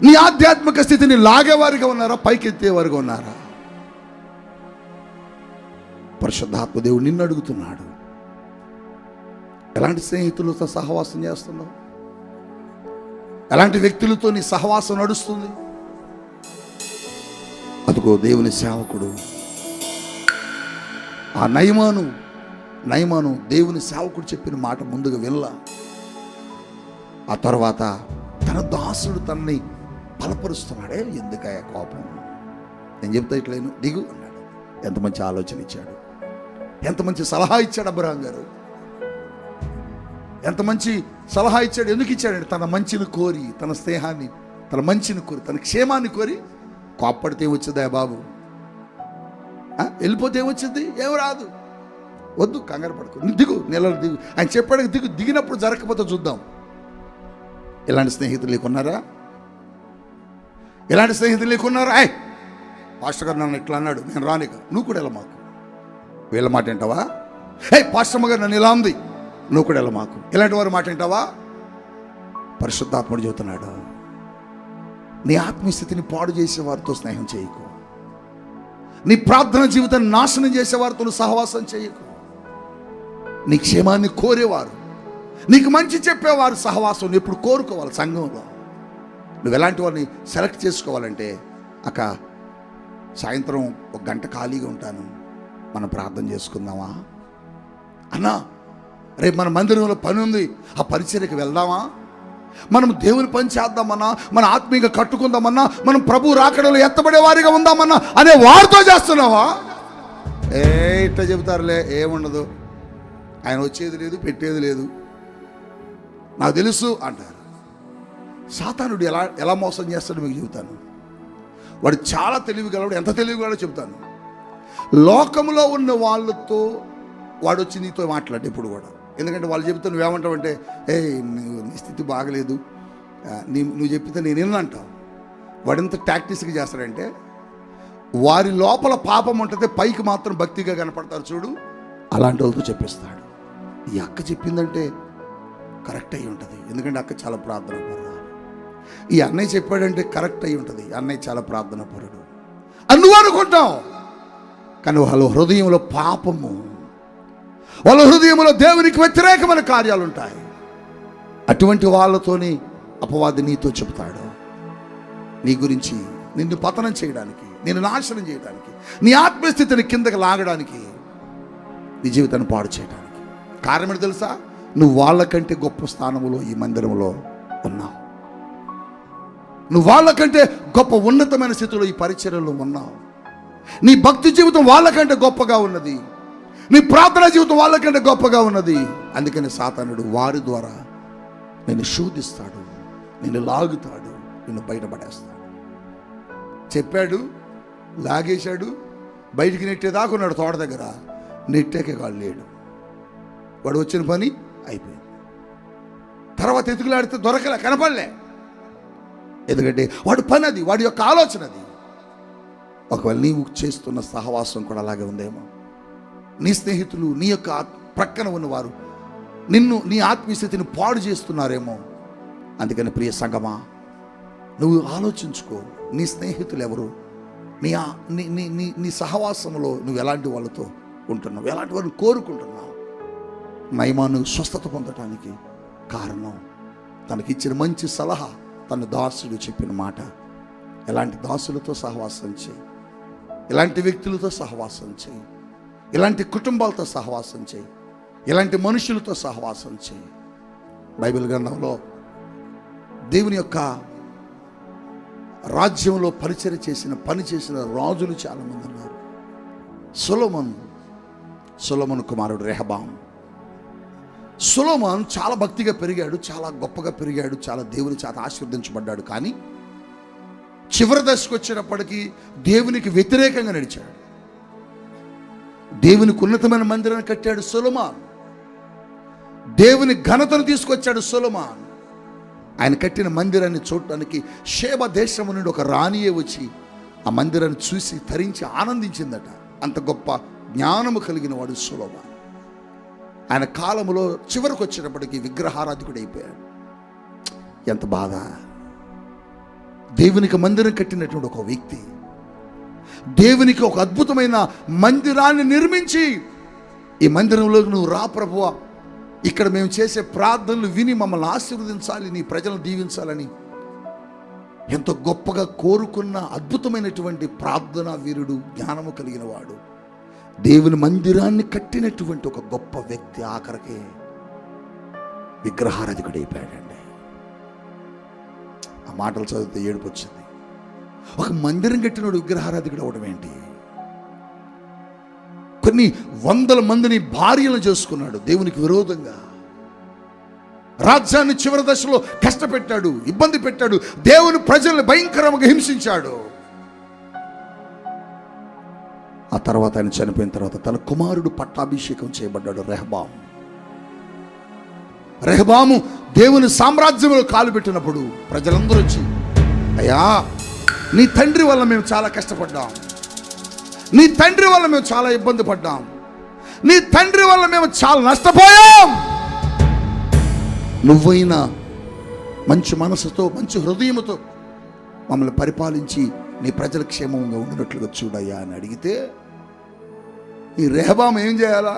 నీ ఆధ్యాత్మిక స్థితిని లాగేవారిగా ఉన్నారా, పైకెత్తేవారుగా ఉన్నారా? పరిశుద్ధాత్మ దేవుడు నిన్ను అడుగుతున్నాడు, ఎలాంటి స్నేహితులతో సహవాసం చేస్తున్నావు? ఎలాంటి వ్యక్తులతో నీ సహవాసం నడుస్తుంది? అదిగో దేవుని సేవకుడు ఆ నయమాను దేవుని సేవకుడు చెప్పిన మాట ముందుగా వెళ్ళా. ఆ తర్వాత తన దాసుడు తనని బలపరుస్తున్నాడే. ఎందుకయ్యా కోపం? నేను చెప్తా ఇట్లేను, దిగు అన్నాడు. ఎంత మంచి ఆలోచన ఇచ్చాడు, ఎంత మంచి సలహా ఇచ్చాడు అబ్రహాం గారు. ఎంత మంచి సలహా ఇచ్చాడు. ఎందుకు ఇచ్చాడంటే తన మంచిని కోరి, తన స్నేహాన్ని, తన మంచిని కోరి, తన క్షేమాన్ని కోరి. కోప్పడితే ఏమొచ్చిందా బాబు? వెళ్ళిపోతే ఏమొచ్చింది? ఏం రాదు. వద్దు, కంగారు పడుకో, దిగు, నెలలు దిగు. ఆయన చెప్పాడు దిగు. దిగినప్పుడు జరగకపోతే చూద్దాం. ఇలాంటి స్నేహితులు లేకున్నారా? ఆయ్ పాస్టర్ గారు నన్ను ఇట్లా అన్నాడు, నేను రానిక, నువ్వు కూడా ఎలా మాకు. వీళ్ళ మాట వింటావా? పాస్టమ్మ గారు నన్ను ఇలా ఉంది, నువ్వు కూడా ఎలా మాకు. ఇలాంటి వారి మాట వింటావా? పరిశుద్ధాత్ముడు చెబుతున్నాడు, నీ ఆత్మీయస్థితిని పాడు చేసే వారితో స్నేహం చేయకు. నీ ప్రార్థన జీవితాన్ని నాశనం చేసే వారితో సహవాసం చేయకు. నీ క్షేమాన్ని కోరేవారు, నీకు మంచి చెప్పేవారు సహవాసం ఎప్పుడు కోరుకోవాలి. సంఘంలో నువ్వు ఎలాంటి వారిని సెలెక్ట్ చేసుకోవాలంటే, అక్క సాయంత్రం 1 గంట ఖాళీగా ఉంటాను, మనం ప్రార్థన చేసుకుందామా? అన్నా రేపు మన మందిరంలో పని ఉంది, ఆ పరిచర్యకి వెళ్దామా? మనం దేవుని పని చేద్దామన్నా, మన ఆత్మీయంగా కట్టుకుందామన్నా, మనం ప్రభు రాకడలో ఎత్తబడే వారిగా ఉందామన్నా అనే వారితో చేస్తున్నావా? ఇట్లా చెబుతారులే, ఏముండదు, ఆయన వచ్చేది లేదు, పెట్టేది లేదు, నాకు తెలుసు అంటారు. సాతానుడు ఎలా మోసం చేస్తాడో మీకు చెబుతాను. వాడు చాలా తెలివిగలవాడు. ఎంత తెలివిగలడో చెబుతాను. లోకంలో ఉన్న వాళ్ళతో వాడు వచ్చి నీతో మాట్లాడు ఎప్పుడు కూడా. ఎందుకంటే వాళ్ళు చెబుతా నువ్వేమంటావంటే, నీ స్థితి బాగలేదు, నువ్వు చెప్పితే నేను విన్నంటావు. వాడు ఎంత టాక్టిక్స్గా చేస్తాడంటే, వారి లోపల పాపం ఉంటుంది, పైకి మాత్రం భక్తిగా కనపడతారు చూడు, అలాంటి వాళ్ళతో చెప్పిస్తాడు. ఈ అక్క చెప్పిందంటే కరెక్ట్ అయి ఉంటుంది, ఎందుకంటే అక్క చాలా ప్రార్థన పరుడు. ఈ అన్నయ్య చెప్పాడంటే కరెక్ట్ అయి ఉంటుంది, అన్నయ్య చాలా ప్రార్థన పరుడు అని నువ్వు అనుకుంటావు. కానీ వాళ్ళ హృదయంలో పాపము, వాళ్ళ హృదయంలో దేవునికి వ్యతిరేకమైన కార్యాలు ఉంటాయి. అటువంటి వాళ్ళతోని అపవాది నీతో చెబుతాడు, నీ గురించి నిన్ను పతనం చేయడానికి, నిన్ను నాశనం చేయడానికి, నీ ఆత్మస్థితిని కిందకి లాగడానికి, నీ జీవితాన్ని పాడు చేయడానికి. కారణం ఏంటి తెలుసా? నువ్వు వాళ్ళకంటే గొప్ప స్థానంలో ఈ మందిరంలో ఉన్నావు. నువ్వు వాళ్ళకంటే గొప్ప ఉన్నతమైన స్థితిలో ఈ పరిచర్యలో ఉన్నావు. నీ భక్తి జీవితం వాళ్ళకంటే గొప్పగా ఉన్నది. నీ ప్రార్థనా జీవితం వాళ్ళకంటే గొప్పగా ఉన్నది. అందుకని సాతానుడు వారి ద్వారా నిన్ను శోధిస్తాడు, నిన్ను లాగుతాడు, నిన్ను బయటపడేస్తాడు. చెప్పాడు, లాగేశాడు, బయటికి నెట్టేదాకా ఉన్నాడు తోట దగ్గర. నెట్టాకే కాడు లేడు. వాడు వచ్చిన పని అయిపోయింది. తర్వాత ఎతుకులాడితే దొరకలే, కనపడలే. ఎందుకంటే వాడి పని అది, వాడి యొక్క ఆలోచన అది. ఒకవేళ నీవు చేస్తున్న సహవాసం కూడా అలాగే ఉందేమో. నీ స్నేహితులు, నీ యొక్క ప్రక్కన ఉన్నవారు నీ ఆత్మీయస్థితిని పాడు చేస్తున్నారేమో. అందుకని ప్రియ సంగమా, నువ్వు ఆలోచించుకో. నీ స్నేహితులు ఎవరు? నీ సహవాసంలో నువ్వు ఎలాంటి వాళ్ళతో ఉంటున్నావు, ఎలాంటి వాళ్ళని కోరుకుంటున్నావు? నయమాను స్వస్థత పొందటానికి కారణం తనకిచ్చిన మంచి సలహా, తన దాసుడు చెప్పిన మాట. ఎలాంటి దాసులతో సహవాసం చేయి, ఇలాంటి వ్యక్తులతో సహవాసం చేయి, ఇలాంటి కుటుంబాలతో సహవాసం చేయి, ఇలాంటి మనుషులతో సహవాసం చేయి. బైబిల్ గ్రంథంలో దేవుని యొక్క రాజ్యంలో పని చేసిన రాజులు చాలామంది ఉన్నారు. సొలొమోను కుమారుడు రెహబాము. సొలొమోను చాలా భక్తిగా పెరిగాడు, చాలా గొప్పగా పెరిగాడు, చాలా దేవుని చేత ఆశీర్వదించబడ్డాడు. కానీ చివరి దశకు వచ్చినప్పటికీ దేవునికి వ్యతిరేకంగా నడిచాడు. దేవునికి ఉన్నతమైన మందిరాన్ని కట్టాడు సొలొమోను. దేవుని ఘనతను తీసుకొచ్చాడు సొలొమోను. ఆయన కట్టిన మందిరాన్ని చూడటానికి షేబ దేశం నుండి ఒక రాణియే వచ్చి ఆ మందిరాన్ని చూసి తరించి ఆనందించిందట. అంత గొప్ప జ్ఞానము కలిగిన వాడు సొలొమోను. ఆయన కాలంలో చివరికి వచ్చినప్పటికీ విగ్రహారాధికుడు అయిపోయాడు. ఎంత బాధ! దేవునికి మందిరం కట్టినటువంటి ఒక వ్యక్తి దేవునికి ఒక అద్భుతమైన మందిరాన్ని నిర్మించి, ఈ మందిరంలోకి నువ్వు రా ప్రభువా, ఇక్కడ మేము చేసే ప్రార్థనలు విని మమ్మల్ని ఆశీర్వదించాలి, నీ ప్రజలను దీవించాలని ఎంతో గొప్పగా కోరుకున్న అద్భుతమైనటువంటి ప్రార్థనా వీరుడు, జ్ఞానము కలిగిన వాడు, దేవుని మందిరాన్ని కట్టినటువంటి ఒక గొప్ప వ్యక్తి ఆఖరికి విగ్రహారాధికుడు అయిపోయాడండి. ఆ మాటలు చదివితే ఏడుపు వచ్చింది. ఒక మందిరం కట్టినోడు విగ్రహారాధికుడు అవడం ఏంటి? కొన్ని వందల మందిని భార్యలను చేసుకున్నాడు దేవునికి విరోధంగా. రాజ్యాన్ని చివరి దశలో కష్టపెట్టాడు, ఇబ్బంది పెట్టాడు, దేవుని ప్రజల్ని భయంకరంగా హింసించాడు. ఆ తర్వాత ఆయన చనిపోయిన తర్వాత తన కుమారుడు పట్టాభిషేకం చేయబడ్డాడు, రెహబాము. దేవుని సామ్రాజ్యంలో కాలు పెట్టినప్పుడు ప్రజలందరూ వచ్చి, అయ్యా నీ తండ్రి వల్ల మేము చాలా కష్టపడ్డాం, నీ తండ్రి వల్ల మేము చాలా ఇబ్బంది పడ్డాం, నీ తండ్రి వల్ల మేము చాలా నష్టపోయాం. నువ్వైనా మంచి మనసుతో, మంచి హృదయంతో మమ్మల్ని పరిపాలించి నీ ప్రజల క్షేమంగా ఉండినట్లుగా చూడయ్యా అని అడిగితే, ఈ రెహబాము ఏం చేయాలా?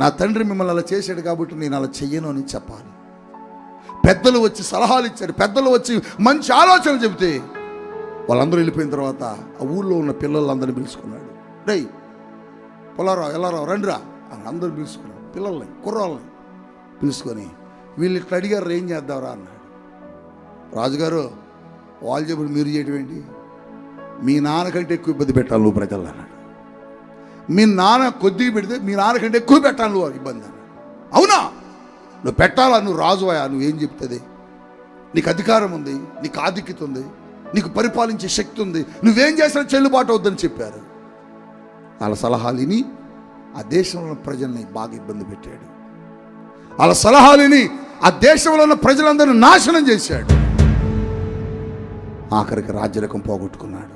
నా తండ్రి మిమ్మల్ని అలా చేశాడు కాబట్టి నేను అలా చెయ్యను అని చెప్పాలి. పెద్దలు వచ్చి సలహాలు ఇచ్చారు, పెద్దలు వచ్చి మంచి ఆలోచనలు చెబితే వాళ్ళందరూ వెళ్ళిపోయిన తర్వాత ఆ ఊళ్ళో ఉన్న పిల్లలందరినీ పిలుచుకున్నాడు. డై పొలారా, ఎలారా, రండిరా అని అందరూ పిలుచుకున్నాడు. పిల్లల్ని, కుర్రాళ్ళని పిలుచుకొని వీళ్ళు ఇట్లా అడిగారు, ఏం చేద్దాంరా అన్నాడు. రాజుగారు, వాళ్ళు చెప్పి మీరు చేయటం ఏంటి? మీ నాన్నకంటే ఎక్కువ ఇబ్బంది పెట్టాలి నువ్వు ప్రజలు అన్నాడు. మీ నాన్న కొద్దిగా పెడితే మీ నాన్నకంటే ఎక్కువ పెట్టాలి నువ్వు ఇబ్బంది అన్నాడు. అవునా, నువ్వు పెట్టాలా, నువ్వు రాజువయా, నువ్వేం చెప్తుంది? నీకు అధికారం ఉంది, నీకు ఆధిక్యత ఉంది, నీకు పరిపాలించే శక్తి ఉంది, నువ్వేం చేసినా చెల్లుబాటు అవుద్దని చెప్పారు. వాళ్ళ సలహాలిని ఆ దేశంలో ప్రజల్ని బాగా ఇబ్బంది పెట్టాడు. వాళ్ళ సలహాలిని ఆ దేశంలో ఉన్న ప్రజలందరినీ నాశనం చేశాడు. ఆఖరికి రాజ్యరకం పోగొట్టుకున్నాడు,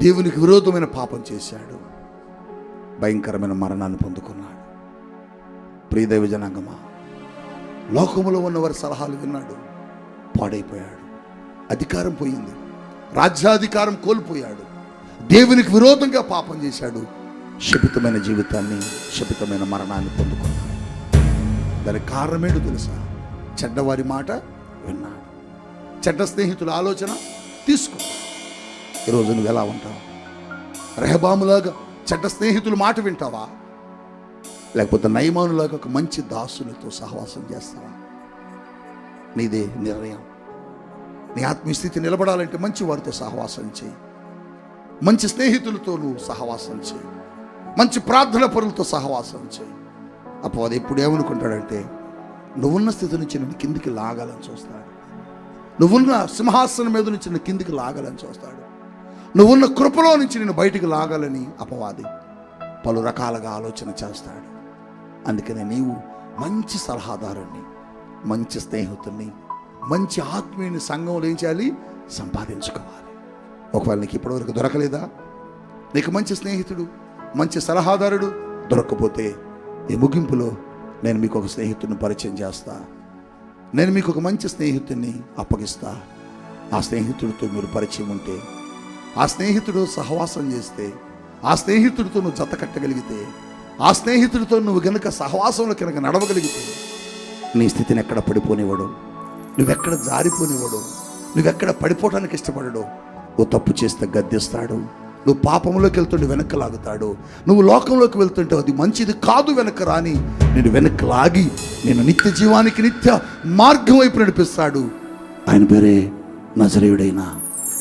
దేవునికి విరోధమైన పాపం చేశాడు, భయంకరమైన మరణాన్ని పొందుకున్నాడు. ప్రియదైవ జనాంగమా, లోకములో ఉన్నవారి సలహాలు విన్నాడు, పాడైపోయాడు. అధికారం పోయింది, రాజ్యాధికారం కోల్పోయాడు, దేవునికి విరోధంగా పాపం చేశాడు, శపితమైన జీవితాన్ని, శపితమైన మరణాన్ని పొందుకున్నాడు. దానికి కారణమేంటో తెలుసా? చెడ్డవారి మాట విన్నాడు, చెడ్డ స్నేహితుల ఆలోచన తీసుకున్నాడు. ఈరోజు నువ్వు ఎలా ఉంటావు? రెహబాములాగా చెడ్డ స్నేహితుల మాట వింటావా? లేకపోతే నయమానులాగా ఒక మంచి దాసులతో సహవాసం చేస్తావా? నీదే నిర్ణయం. నీ ఆత్మీయ స్థితి నిలబడాలంటే మంచి వారితో సహవాసం చేయి, మంచి స్నేహితులతో నువ్వు సహవాసం చేయి, మంచి ప్రార్థన పరులతో సహవాసం చేయి. అపవాది ఎప్పుడు ఏమనుకుంటాడంటే నువ్వున్న స్థితి నుంచి నేను కిందికి లాగాలని చూస్తాడు. నువ్వున్న సింహాసనం మీద నుంచి నేను కిందికి లాగాలని చూస్తాడు. నువ్వున్న కృపలో నుంచి నేను బయటికి లాగాలని అపవాది పలు రకాలుగా ఆలోచన చేస్తాడు. అందుకనే నీవు మంచి సలహాదారుణ్ణి, మంచి స్నేహితుడిని, మంచి ఆత్మీయుని సంఘంలో ఏం చేయాలి? సంపాదించుకోవాలి. ఒకవేళ నీకు ఇప్పటివరకు దొరకలేదా? నీకు మంచి స్నేహితుడు, మంచి సలహాదారుడు దొరకకపోతే ఈ ముగింపులో నేను మీకు ఒక స్నేహితుడిని పరిచయం చేస్తా. నేను మీకు ఒక మంచి స్నేహితుడిని అప్పగిస్తా. ఆ స్నేహితుడితో మీరు పరిచయం ఉంటే, ఆ స్నేహితుడు సహవాసం చేస్తే, ఆ స్నేహితుడితో నువ్వు జత కట్టగలిగితే, ఆ స్నేహితుడితో నువ్వు గనుక సహవాసంలో కనుక నడవగలిగితే నీ స్థితిని ఎక్కడ పడిపోనివ్వడు, నువ్వెక్కడ జారిపోనివ్వడు, నువ్వెక్కడ పడిపోవడానికి ఇష్టపడడు. నువ్వు తప్పు చేస్తే గద్దిస్తాడు, నువ్వు పాపంలోకి వెళ్తుంటే వెనక్కి లాగుతాడు, నువ్వు లోకంలోకి వెళ్తుంటే అది మంచిది కాదు వెనక్కి రాని నేను వెనక్కి లాగి నేను నిత్య జీవానికి నిత్య మార్గం వైపు నడిపిస్తాడు. ఆయన పేరే నజరేయుడైన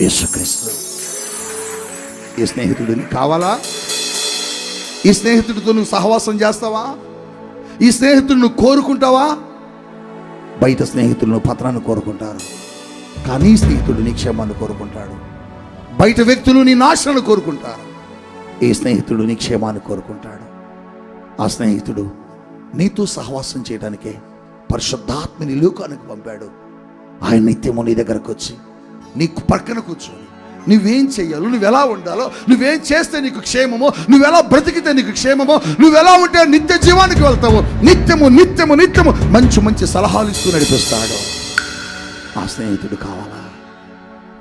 యేసుక్రీస్తు. ఈ స్నేహితుడు నీకు కావాలా? ఈ స్నేహితుడితో నువ్వు సహవాసం చేస్తావా? ఈ స్నేహితుడు నువ్వు కోరుకుంటావా? బయట స్నేహితులను పత్రాన్ని కోరుకుంటారు, కానీ ఈ స్నేహితుడు నీ క్షేమాన్ని కోరుకుంటాడు. బయట వ్యక్తులు నీ నాశనాన్ని కోరుకుంటారు, ఈ స్నేహితుడు నీ క్షేమాన్ని కోరుకుంటాడు. ఆ స్నేహితుడు నీతో సహవాసం చేయడానికే పరిశుద్ధాత్మని లోకానికి పంపాడు. ఆయన నిత్యము నీ దగ్గరకు వచ్చి నీకు పక్కన కూర్చొని నువ్వేం చెయ్యాలో, నువ్వు ఎలా ఉండాలో, నువ్వేం చేస్తే నీకు క్షేమమో, నువ్వు ఎలా బ్రతికితే నీకు క్షేమమో, నువ్వు ఎలా ఉంటే నిత్య జీవానికి వెళ్తావో నిత్యము నిత్యము నిత్యము మంచి మంచి సలహాలు ఇస్తూ నడిపిస్తాడు. ఆ స్నేహితుడు కావాలా?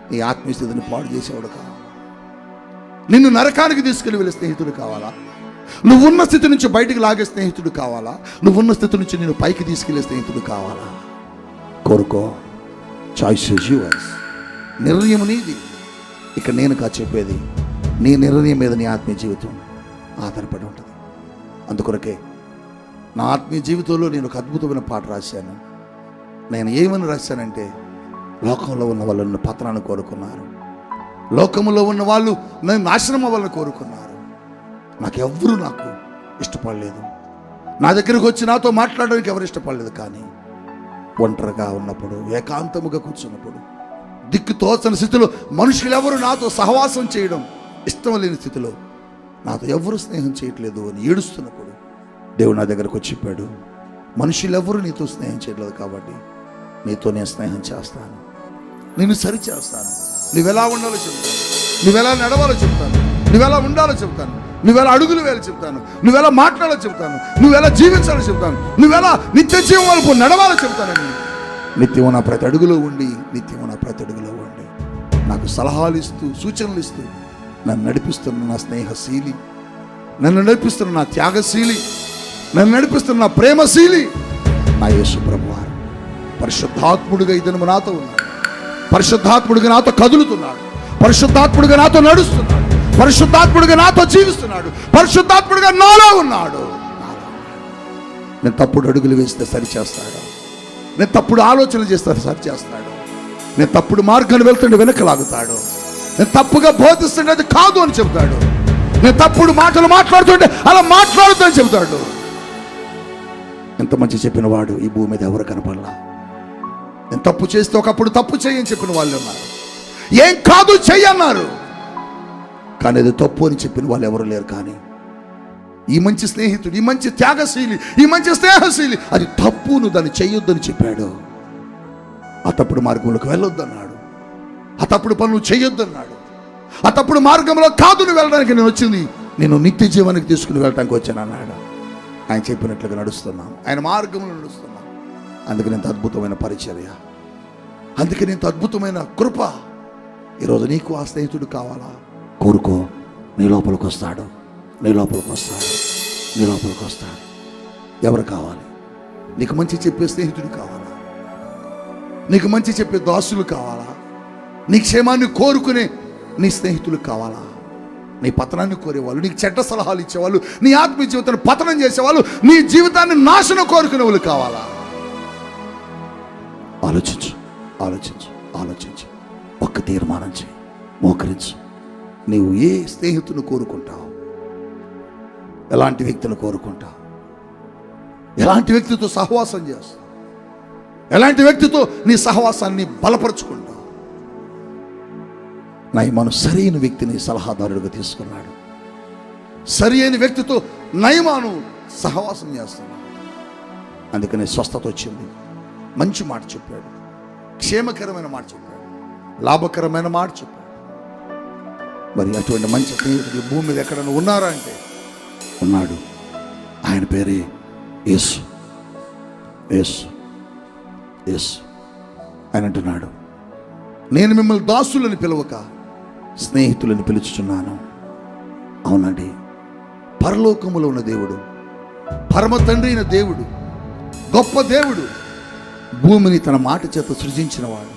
నీ ఆత్మీయస్థితిని పాడు చేసేవాడు కావాలా? నిన్ను నరకానికి తీసుకెళ్ళి వెళ్ళే స్నేహితుడు కావాలా? నువ్వున్న స్థితి నుంచి బయటికి లాగే స్నేహితుడు కావాలా? నువ్వున్న స్థితి నుంచి నేను పైకి తీసుకెళ్లే స్నేహితుడు కావాలా? కోరుకో. Choice is yours. నిర్ణయం నీది. ఇక నేను చెప్పేది నీ నిర్ణయం మీద నీ ఆత్మీయ జీవితం ఆధారపడి ఉంటుంది. అందుకొరకే నా ఆత్మీయ జీవితంలో నేను ఒక అద్భుతమైన పాట రాశాను. నేను ఏమని రాశానంటే, లోకంలో ఉన్న వాళ్ళు నన్ను పతనాన్ని కోరుకున్నారు, లోకంలో ఉన్న వాళ్ళు నన్ను నాశనం అవ్వాలని కోరుకున్నారు. నాకు ఇష్టపడలేదు. నా దగ్గరకు వచ్చి నాతో మాట్లాడడానికి ఎవరు ఇష్టపడలేదు. కానీ ఒంటరిగా ఉన్నప్పుడు, ఏకాంతముగా కూర్చున్నప్పుడు, దిక్కు తోచని స్థితిలో, మనుషులెవరు నాతో సహవాసం చేయడం ఇష్టం లేని స్థితిలో, నాతో ఎవరు స్నేహం చేయట్లేదు అని ఏడుస్తున్నప్పుడు దేవుడు నా దగ్గరకు వచ్చి చెప్పాడు, మనుషులెవరు నీతో స్నేహం చేయట్లేదు కాబట్టి నీతో నేను స్నేహం చేస్తాను, నేను సరి చేస్తాను. నువ్వెలా ఉండాలో చెప్తాను, నువ్వెలా నడవాలో చెప్తాను, నువ్వెలా ఉండాలో చెప్తాను, నువ్వెలా అడుగులు వేయాలో చెప్తాను, నువ్వెలా మాట్లాడాలో చెప్తాను, నువ్వెలా జీవించాలో చెప్తాను, నువ్వెలా నిత్య జీవం వైపు నడవాలో చెప్తానని నిత్యము నా ప్రతి అడుగులో ఉండి, నిత్యము నా ప్రతి అడుగులో ఉండి నాకు సలహాలు ఇస్తూ, సూచనలు ఇస్తూ నన్ను నడిపిస్తున్న నా స్నేహశీలి, నన్ను నడిపిస్తున్న నా త్యాగశీలి, నన్ను నడిపిస్తున్న నా ప్రేమశీలి నా యేసు ప్రభువారు. పరిశుద్ధాత్ముడిగా ఇతను నాతో ఉన్నాడు, పరిశుద్ధాత్ముడిగా నాతో కదులుతున్నాడు, పరిశుద్ధాత్ముడిగా నాతో నడుస్తున్నాడు, పరిశుద్ధాత్ముడిగా నాతో జీవిస్తున్నాడు, పరిశుద్ధాత్ముడిగా నాలో ఉన్నాడు. నేను తప్పుడు అడుగులు వేస్తే సరిచేస్తాడు, నేను తప్పుడు ఆలోచనలు చేస్తే సరిచేస్తాడు, నేను తప్పుడు మార్గాన్ని వెళ్తుంటే వెనక్కి లాగుతాడు, నేను తప్పుగా బోధిస్తుంటే అది కాదు అని చెబుతాడు, నేను తప్పుడు మాటలు మాట్లాడుతుంటే అలా మాట్లాడుతూ అని చెబుతాడు. ఎంత మంచి చెప్పిన వాడు ఈ భూమి మీద ఎవరు కనపడలా. నేను తప్పు చేస్తే ఒకప్పుడు తప్పు చేయని చెప్పిన వాళ్ళు ఉన్నారు, ఏం కాదు చెయ్యన్నారు, కానీ అది తప్పు అని చెప్పిన వాళ్ళు ఎవరు లేరు. కానీ ఈ మంచి స్నేహితుడు, ఈ మంచి త్యాగశీలి, ఈ మంచి స్నేహశీలి అది తప్పు, నువ్వు దాన్ని చెయ్యొద్దని చెప్పాడు. ఆ తప్పుడు మార్గంలోకి వెళ్ళొద్దన్నాడు, ఆ తప్పుడు పనులు చెయ్యొద్దన్నాడు, ఆ తప్పుడు మార్గంలో కాదు నువ్వు వెళ్ళడానికి నేను వచ్చింది, నేను నిత్య జీవానికి తీసుకుని వెళ్ళడానికి వచ్చాను అన్నాడు. ఆయన చెప్పినట్లుగా నడుస్తున్నాం, ఆయన మార్గంలో నడుస్తున్నాం. అందుకని ఇంత అద్భుతమైన పరిచర్య, అందుకని ఇంత అద్భుతమైన కృప. ఈరోజు నీకు ఆ స్నేహితుడు కావాలా? కోరుకో. నీ లోపలికి వస్తాడు, నీ లోపలికి వస్తాడు, నీ లోపలికి వస్తాడు. ఎవరు కావాలి? నీకు మంచి చెప్పే స్నేహితుడు కావాలా? నీకు మంచి చెప్పే దాసులు కావాలా? నీ క్షేమాన్ని కోరుకునే నీ స్నేహితులు కావాలా? నీ పతనాన్ని కోరేవాళ్ళు, నీకు చెడ్డ సలహాలు ఇచ్చేవాళ్ళు, నీ ఆత్మీయ జీవితాన్ని పతనం చేసేవాళ్ళు, నీ జీవితాన్ని నాశనం కోరుకునే వాళ్ళు కావాలా? ఆలోచించు, ఆలోచించు, ఆలోచించు. ఒక్క తీర్మానం చేయి, మోకరించు. నీవు ఏ స్నేహితుని కోరుకుంటావు? ఎలాంటి వ్యక్తిని కోరుకుంటావు? ఎలాంటి వ్యక్తితో సహవాసం చేస్తావు? ఎలాంటి వ్యక్తితో నీ సహవాసాన్ని బలపరుచుకుంటావు? నయమాను సరైన వ్యక్తిని సలహాదారుడిగా తీసుకున్నాడు. సరి అయిన వ్యక్తితో నయమాను సహవాసం చేస్తున్నాడు. అందుకని స్వస్థత వచ్చింది. మంచి మాట చెప్పాడు, క్షేమకరమైన మాట చెప్పాడు, లాభకరమైన మాట చెప్పాడు. మరి అటువంటి మంచి స్నేహితుడు భూమి మీద ఎక్కడైనా ఉన్నారా అంటే ఉన్నాడు. ఆయన పేరే యేసు. యేసు యేసు ఆయన అంటున్నాడు, నేను మిమ్మల్ని దాసులని పిలవక స్నేహితులని పిలుచుచున్నాను. అవునండి, పరలోకములో ఉన్న దేవుడు, పరమ తండ్రి అయిన దేవుడు, గొప్ప దేవుడు, భూమిని తన మాట చేత సృజించిన వాడు,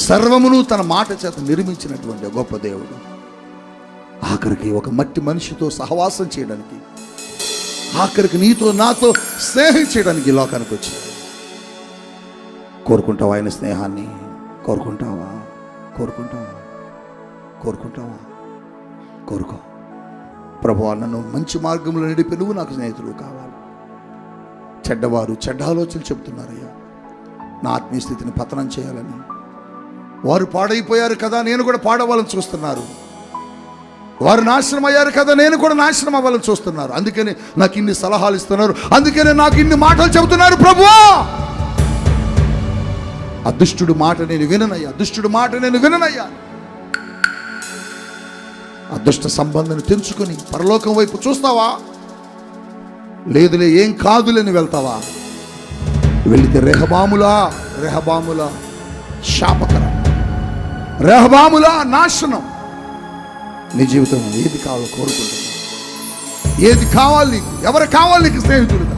సర్వమును తన మాట చేత నిర్మించినటువంటి గొప్ప దేవుడు ఆఖరికి ఒక మట్టి మనిషితో సహవాసం చేయడానికి, ఆఖరికి నీతో నాతో స్నేహం చేయడానికి ఈ లోకానికి వచ్చాడు. కోరుకుంటావా ఆయన స్నేహాన్ని? కోరుకుంటావా? కోరుకుంటావా? కోరుకుంటావా? కోరుకో. ప్రభువా, నన్ను మంచి మార్గంలో నడిపి నువ్వు నాకు స్నేహితులు కావాలి. చెడ్డవారు చెడ్డ ఆలోచనలు చెబుతున్నారయ్యా, నా ఆత్మీయ స్థితిని పతనం చేయాలని. వారు పాడైపోయారు కదా, నేను కూడా పాడవాలని చూస్తున్నారు. వారు నాశనం అయ్యారు కదా, నేను కూడా నాశనం అవ్వాలని చూస్తున్నారు. అందుకని నాకు ఇన్ని సలహాలు ఇస్తున్నారు, అందుకనే నాకు ఇన్ని మాటలు చెబుతున్నారు. ప్రభువా, ఆ దుష్టుడు మాట నేను విననయ్యా, దుష్టుడు మాట నేను విననయ్యా. ఆ దుష్ట సంబంధాన్ని తెంచుకొని పరలోకం వైపు చూస్తావా? లేదులే, ఏం కాదులేని వెళ్తావా? వెళితే రెహబాములా శాపకరం, రెహబాములా నాశనం. నీ జీవితం ఏది కావాలో కోరుకుంటున్నా? ఏది కావాలి నీకు? ఎవరు కావాలి నీకు స్నేహితుడుగా?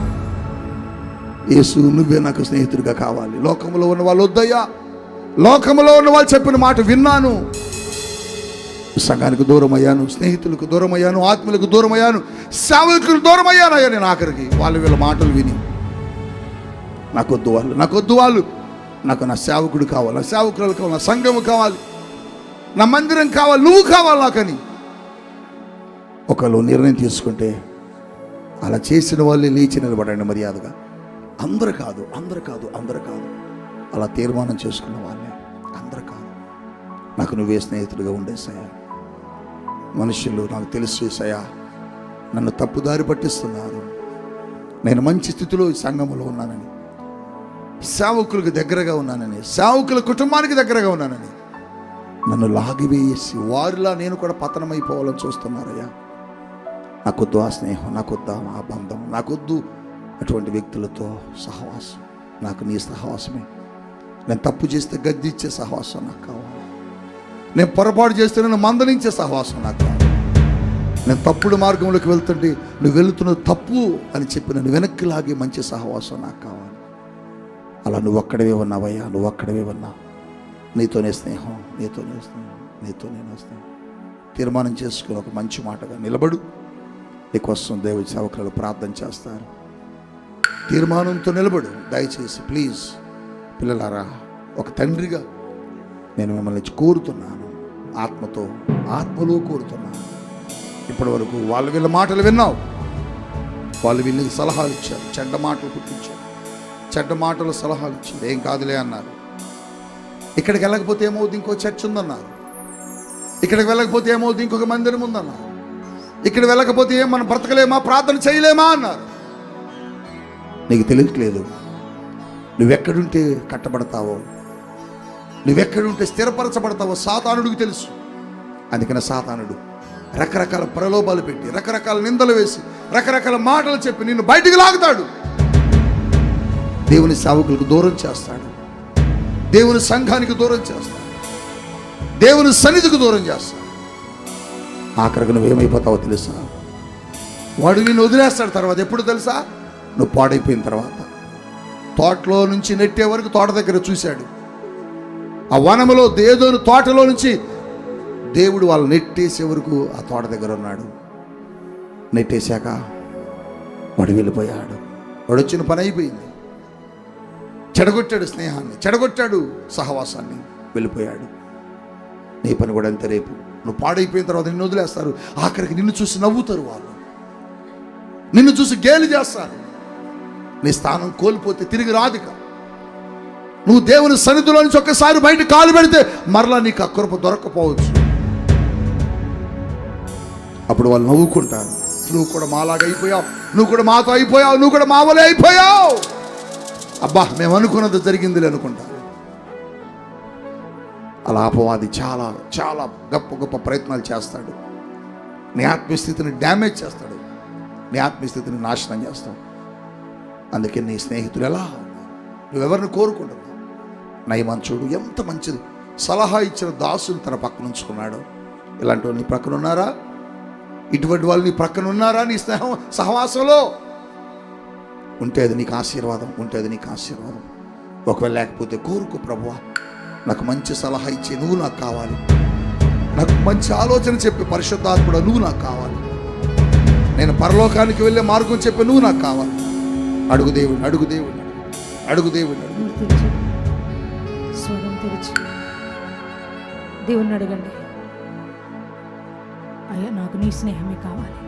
యేసు, నువ్వే నాకు స్నేహితుడిగా కావాలి. లోకంలో ఉన్న వాళ్ళు వద్దయ్యా, లోకంలో ఉన్న వాళ్ళు చెప్పిన మాట విన్నాను, సంఘానికి దూరం అయ్యాను, స్నేహితులకు దూరం అయ్యాను, ఆత్మలకు దూరం అయ్యాను, సేవకులకు దూరం అయ్యాను అయ్యా. నేను ఆఖరికి వీళ్ళ మాటలు విని నాకొద్దు వాళ్ళు, నాకు నా సేవకుడు కావాలి, నా సేవకురాలు కావాలి, నా సంఘము కావాలి, నా మందిరం కావాలి, నువ్వు కావాలి నాకని ఒకళ్ళు నిర్ణయం తీసుకుంటే అలా చేసిన వాళ్ళే లేచి నిలబడండి మర్యాదగా. అందరు కాదు అలా తీర్మానం చేసుకున్న వాళ్ళే, అందరు కాదు. నాకు నువ్వే స్నేహితుడిగా ఉండేసాయా. మనుషులు నాకు తెలుసు చేసాయా, నన్ను తప్పుదారి పట్టిస్తున్నారు, నేను మంచి స్థితిలో ఈ సంఘంలో ఉన్నానని, సేవకులకు దగ్గరగా ఉన్నానని, సేవకుల కుటుంబానికి దగ్గరగా ఉన్నానని నన్ను లాగివేసి వారిలా నేను కూడా పతనమైపోవాలని చూస్తున్నారయ్యా. నాకొద్దు ఆ స్నేహం, నాకొద్దు ఆ బంధం, నాకొద్దు అటువంటి వ్యక్తులతో సహవాసం. నాకు నీ సహవాసమే. నేను తప్పు చేస్తే గద్దిచ్చే సహవాసం నాకు కావాలి. నేను పొరపాటు చేస్తే నన్ను మందలించే సహవాసం నాకు కావాలి. నేను తప్పుడు మార్గంలోకి వెళ్తుంటే నువ్వు వెళుతున్న తప్పు అని చెప్పి నన్ను వెనక్కి లాగే మంచి సహవాసం నాకు కావాలి. అలా నువ్వు ఒక్కడవే ఉన్నావయ్యా, నువ్వు ఒక్కడవే ఉన్నావు. నీతోనే స్నేహం. తీర్మానం చేసుకుని ఒక మంచి మాటగా నిలబడు. నీకోసం దేవుడి సేవకులు ప్రార్థన చేస్తారు. తీర్మానంతో నిలబడు దయచేసి. ప్లీజ్ పిల్లలారా, ఒక తండ్రిగా నేను మిమ్మల్ని కోరుతున్నాను, ఆత్మలో కోరుతున్నాను. ఇప్పటి వరకు వీళ్ళ మాటలు విన్నావు, వాళ్ళు వీళ్ళకి సలహాలు ఇచ్చారు, చెడ్డ మాటలు పుట్టించారు, చెడ్డ మాటలు సలహాలు ఇచ్చారు. ఏం కాదులే అన్నారు. ఇక్కడికి వెళ్ళకపోతే ఏమవుతుంది, ఇంకో చర్చ్ ఉందన్నారు. ఇక్కడికి వెళ్ళకపోతే ఏమవుతుంది, ఇంకొక మందిరం ఉందన్నారు. ఇక్కడ వెళ్ళకపోతే ఏం మనం బ్రతకలేమా, ప్రార్థన చేయలేమా అన్నారు. నీకు తెలియట్లేదు నువ్వెక్కడుంటే కట్టబడతావో, నువ్వెక్కడుంటే స్థిరపరచబడతావో సాతానుడికి తెలుసు. అందుకని సాతానుడు రకరకాల ప్రలోభాలు పెట్టి, రకరకాల నిందలు వేసి, రకరకాల మాటలు చెప్పి నిన్ను బయటికి లాగుతాడు. దేవుని సేవకులకు దూరం చేస్తాడు, దేవుని సంఘానికి దూరం చేస్తాడు, దేవుని సన్నిధికి దూరం చేస్తాడు. ఆఖరికి నువ్వేమైపోతావో తెలుసా? వాడు నిన్ను వదిలేస్తాడు. తర్వాత ఎప్పుడు తెలుసా? నువ్వు పాడైపోయిన తర్వాత. తోటలో నుంచి నెట్టే వరకు తోట దగ్గర చూశాడు. ఆ వనములో దేదోను తోటలో నుంచి దేవుడు వాళ్ళు నెట్టేసే వరకు ఆ తోట దగ్గర ఉన్నాడు. నెట్టేశాక వాడు వెళ్ళిపోయాడు. వాడు వచ్చిన పని అయిపోయింది. చెడగొట్టాడు స్నేహాన్ని, చెడగొట్టాడు సహవాసాన్ని, వెళ్ళిపోయాడు. నీ పని కూడా అంతే. రేపు నువ్వు పాడైపోయిన తర్వాత నిన్ను వదిలేస్తారు. ఆఖరికి నిన్ను చూసి నవ్వుతారు వాళ్ళు. నిన్ను చూసి గేలి చేస్తారు. నీ స్థానం కోల్పోతే తిరిగి రాదుక. నువ్వు దేవుని సన్నిధిలో నుంచి ఒక్కసారి బయట కాలు పెడితే మరలా నీకు ఆ కృప దొరకపోవచ్చు. అప్పుడు వాళ్ళు నవ్వుకుంటారు, నువ్వు కూడా మాలాగా అయిపోయావు, నువ్వు కూడా మాతో అయిపోయావు, నువ్వు కూడా మా వలే అయిపోయావు. అబ్బా, మేము అనుకున్నది జరిగింది అనుకుంటారు. అలా అపవాది చాలా చాలా గొప్ప గొప్ప ప్రయత్నాలు చేస్తాడు. నీ ఆత్మీయస్థితిని డ్యామేజ్ చేస్తాడు, నీ ఆత్మీయస్థితిని నాశనం చేస్తాడు. అందుకే నీ స్నేహితులు ఎలా, నువ్వెవరిని కోరుకుంటావు? నయమాన్ చూడు, ఎంత మంచిది సలహా ఇచ్చిన దాసుని తన పక్కన ఉంచుకున్నాడు. ఇలాంటి వాళ్ళు నీ ప్రక్కన ఉన్నారా? ఇటువంటి వాళ్ళు నీ ప్రక్కన ఉన్నారా? నీ స్నేహం సహవాసంలో ఉంటే అది నీకు ఆశీర్వాదం, ఉంటే అది నీకు ఆశీర్వాదం. ఒకవేళ లేకపోతే కోరుకో, ప్రభువా నాకు మంచి సలహా ఇచ్చి నువ్వు నాకు కావాలి, నాకు మంచి ఆలోచన చెప్పి పరిశుద్ధాత్ముడు నువ్వు నాకు కావాలి, నేను పరలోకానికి వెళ్ళే మార్గం చెప్పి నువ్వు నాకు కావాలి. అడుగు దేవుని, అడుగు దేవుని, అడుగు దేవుని, అడుగు. స్వరం తెరిచి దేవుణ్ణి అడగండి. అయ్యా, నాకు నీ స్నేహమే కావాలి.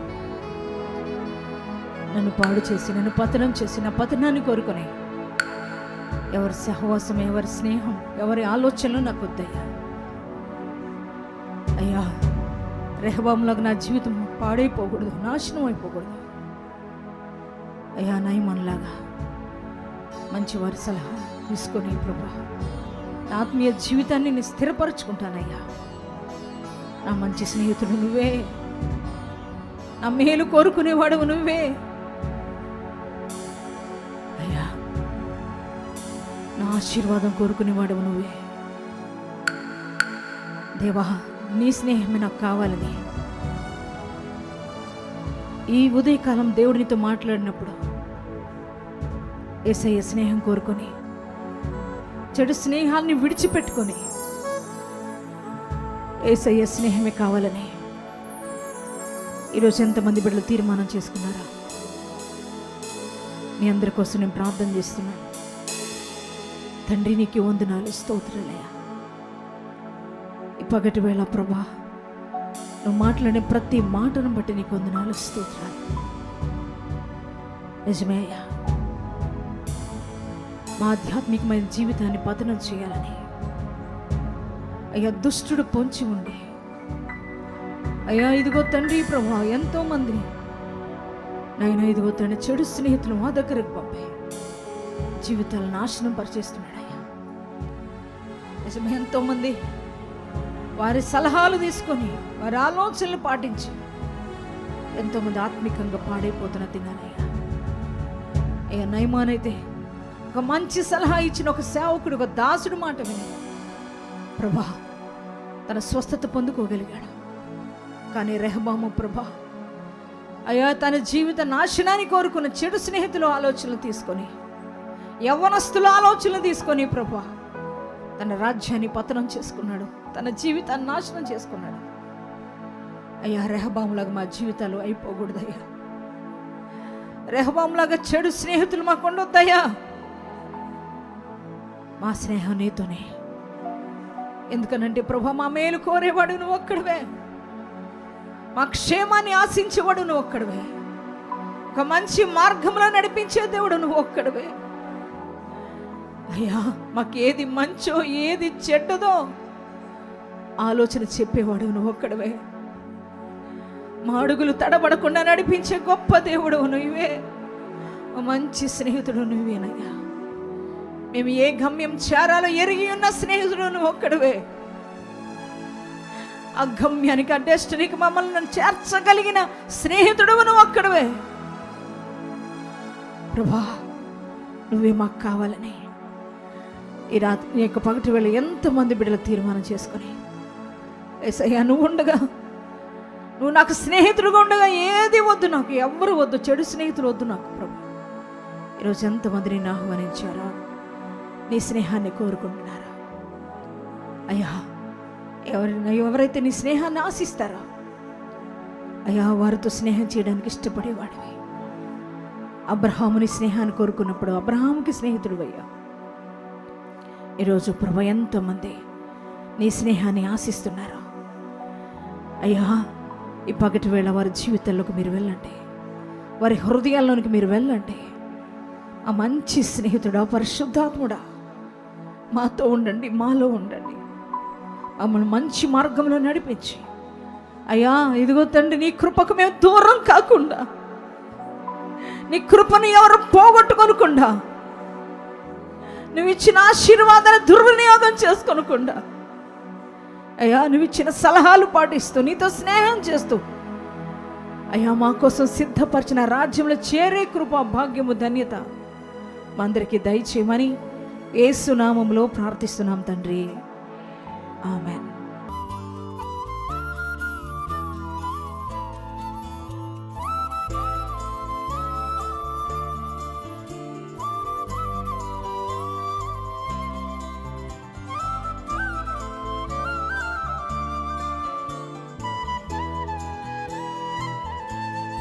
నన్ను పాడు చేసి, నన్ను పతనం చేసి, నా పతనాన్ని కోరుకునే ఎవరి సహవాసం, ఎవరి స్నేహం, ఎవరి ఆలోచనలు నాకు వద్దయ్యా. అయ్యా, రెహబాంలాగా నా జీవితం పాడైపోకూడదు, నాశనం అయిపోకూడదు. అయ్యా, నయమన్లాగా మంచి వారి సలహా తీసుకొని ప్రభా నా ఆత్మీయ జీవితాన్ని నేను స్థిరపరచుకుంటానయ్యా. నా మంచి స్నేహితుడు నువ్వే, నా మేలు కోరుకునేవాడు నువ్వే అయ్యా, నా ఆశీర్వాదం కోరుకునేవాడు నువ్వే. దేవా, నీ స్నేహమే నాకు కావాలని ఈ ఉదయకాలం దేవుడినితో మాట్లాడినప్పుడు యేసయ్య స్నేహం కోరుకొని, చెడు స్నేహాన్ని విడిచిపెట్టుకొని యేసయ్య స్నేహమే కావాలని ఈరోజు ఎంతమంది బిడ్డలు తీర్మానం చేసుకున్నారా? మీ అందరి కోసం నేను ప్రార్థన చేస్తున్నాను. తండ్రి, నీకు వందనాలు, స్తోత్రాలయ్యా. ఈ పగటి వేళ ప్రభా, నువ్వు మాట్లాడే ప్రతి మాటను బట్టి నీకు వందనాలు, స్తోత్రాలు. నిజమే అయ్యా, మా ఆధ్యాత్మికమైన జీవితాన్ని పతనం చేయాలని అయ్యా దుష్టుడు పొంచి ఉండి, అయ్యా ఇదిగో తండ్రి ప్రభా, ఎంతోమంది నాయన ఇదిగో తండ్రి చెడు స్నేహితులు మా దగ్గరకు పంపి జీవితాలను నాశనం పరిచేస్తున్నాడయ్యా. నిజమే, ఎంతోమంది వారి సలహాలు తీసుకొని వారి ఆలోచనలు పాటించి ఎంతోమంది ఆత్మికంగా పాడైపోతున్న తిన్నానయ్యా. అయ్యా, నయమానైతే ఒక మంచి సలహా ఇచ్చిన ఒక సేవకుడు, ఒక దాసుడు మాట విని ప్రభా తన స్వస్థత పొందుకోగలిగాడు. కానీ రెహబాము ప్రభా, అయ్యా తన జీవిత నాశనాన్ని కోరుకున్న చెడు స్నేహితుల ఆలోచనలు తీసుకొని, యవ్వనస్తుల ఆలోచనలు తీసుకొని ప్రభా తన రాజ్యాన్ని పతనం చేసుకున్నాడు, తన జీవితాన్ని నాశనం చేసుకున్నాడు. అయ్యా, రెహబాములాగా మా జీవితాలు అయిపోకూడదయ్యా. రెహబాములాగా చెడు స్నేహితులు మాకు ఉండొద్దయ్యా. మా స్నేహం నీతోనే. ఎందుకనంటే ప్రభా, మా మేలు కోరేవాడు నువ్వు ఒక్కడివే, మా క్షేమాన్ని ఆశించేవాడు నువ్వు ఒక్కడివే, ఒక మంచి మార్గంలో నడిపించే దేవుడు నువ్వు ఒక్కడివే. అయ్యా, మాకేది మంచో ఏది చెడ్డదో ఆలోచన చెప్పేవాడు నువ్వు ఒక్కడివే. మా అడుగులు తడబడకుండా నడిపించే గొప్ప దేవుడు నువ్వే, మంచి స్నేహితుడు నువ్వేనయ్యా. మేము ఏ గమ్యం చేరాలో ఎరిగి ఉన్న స్నేహితుడు నువ్వు ఒక్కడివే. ఆ గమ్యానికి, ఆ డెస్టినీకి మమ్మల్ని చేర్చగలిగిన స్నేహితుడు నువ్వు ఒక్కడివే. ప్రభా, నువ్వే మాకు కావాలని ఈ రాత్రి నీ యొక్క పగటి వేళ ఎంతమంది బిడ్డలు తీర్మానం చేసుకొని, యేసయ్యా నువ్వు ఉండగా, నువ్వు నాకు స్నేహితుడుగా ఉండగా ఏది వద్దు, నాకు ఎవ్వరు వద్దు, చెడు స్నేహితులు వద్దు నాకు ప్రభు. ఈరోజు ఎంతమంది నేను ఆహ్వానించారా, నీ స్నేహాన్ని కోరుకుంటున్నారా? అయ్యా, ఎవరైతే నీ స్నేహాన్ని ఆశిస్తారో అయ్యా, వారితో స్నేహం చేయడానికి ఇష్టపడేవాడివి. అబ్రహాముని స్నేహాన్ని కోరుకున్నప్పుడు అబ్రహాముకి స్నేహితుడు అయ్యా. ఈరోజు ప్రభు ఎంతోమంది నీ స్నేహాన్ని ఆశిస్తున్నారు అయ్యా. ఈ పగటి వేళ వారి జీవితాల్లోకి మీరు వెళ్ళండి, వారి హృదయాల్లోనికి మీరు వెళ్ళండి. ఆ మంచి స్నేహితుడా, పరిశుద్ధాత్ముడా, మాతో ఉండండి, మాలో ఉండండి, మమ్మల్ని మంచి మార్గంలో నడిపించి, అయ్యా ఇదిగో తండ్రి, నీ కృపకు మేము దూరం కాకుండా, నీ కృపను ఎవరు పోగొట్టుకొనకుండా, నువ్వు ఇచ్చిన ఆశీర్వాదాన్ని దుర్వినియోగం చేసుకోనకుండా, అయ్యా నువ్వు ఇచ్చిన సలహాలు పాటిస్తూ, నీతో స్నేహం చేస్తూ, అయ్యా మా కోసం సిద్ధపరిచిన రాజ్యంలో చేరే కృప, భాగ్యము, ధన్యత మా అందరికీ దయచేయమని యేసు నామములో ప్రార్థిస్తున్నాం తండ్రి. ఆమెన్.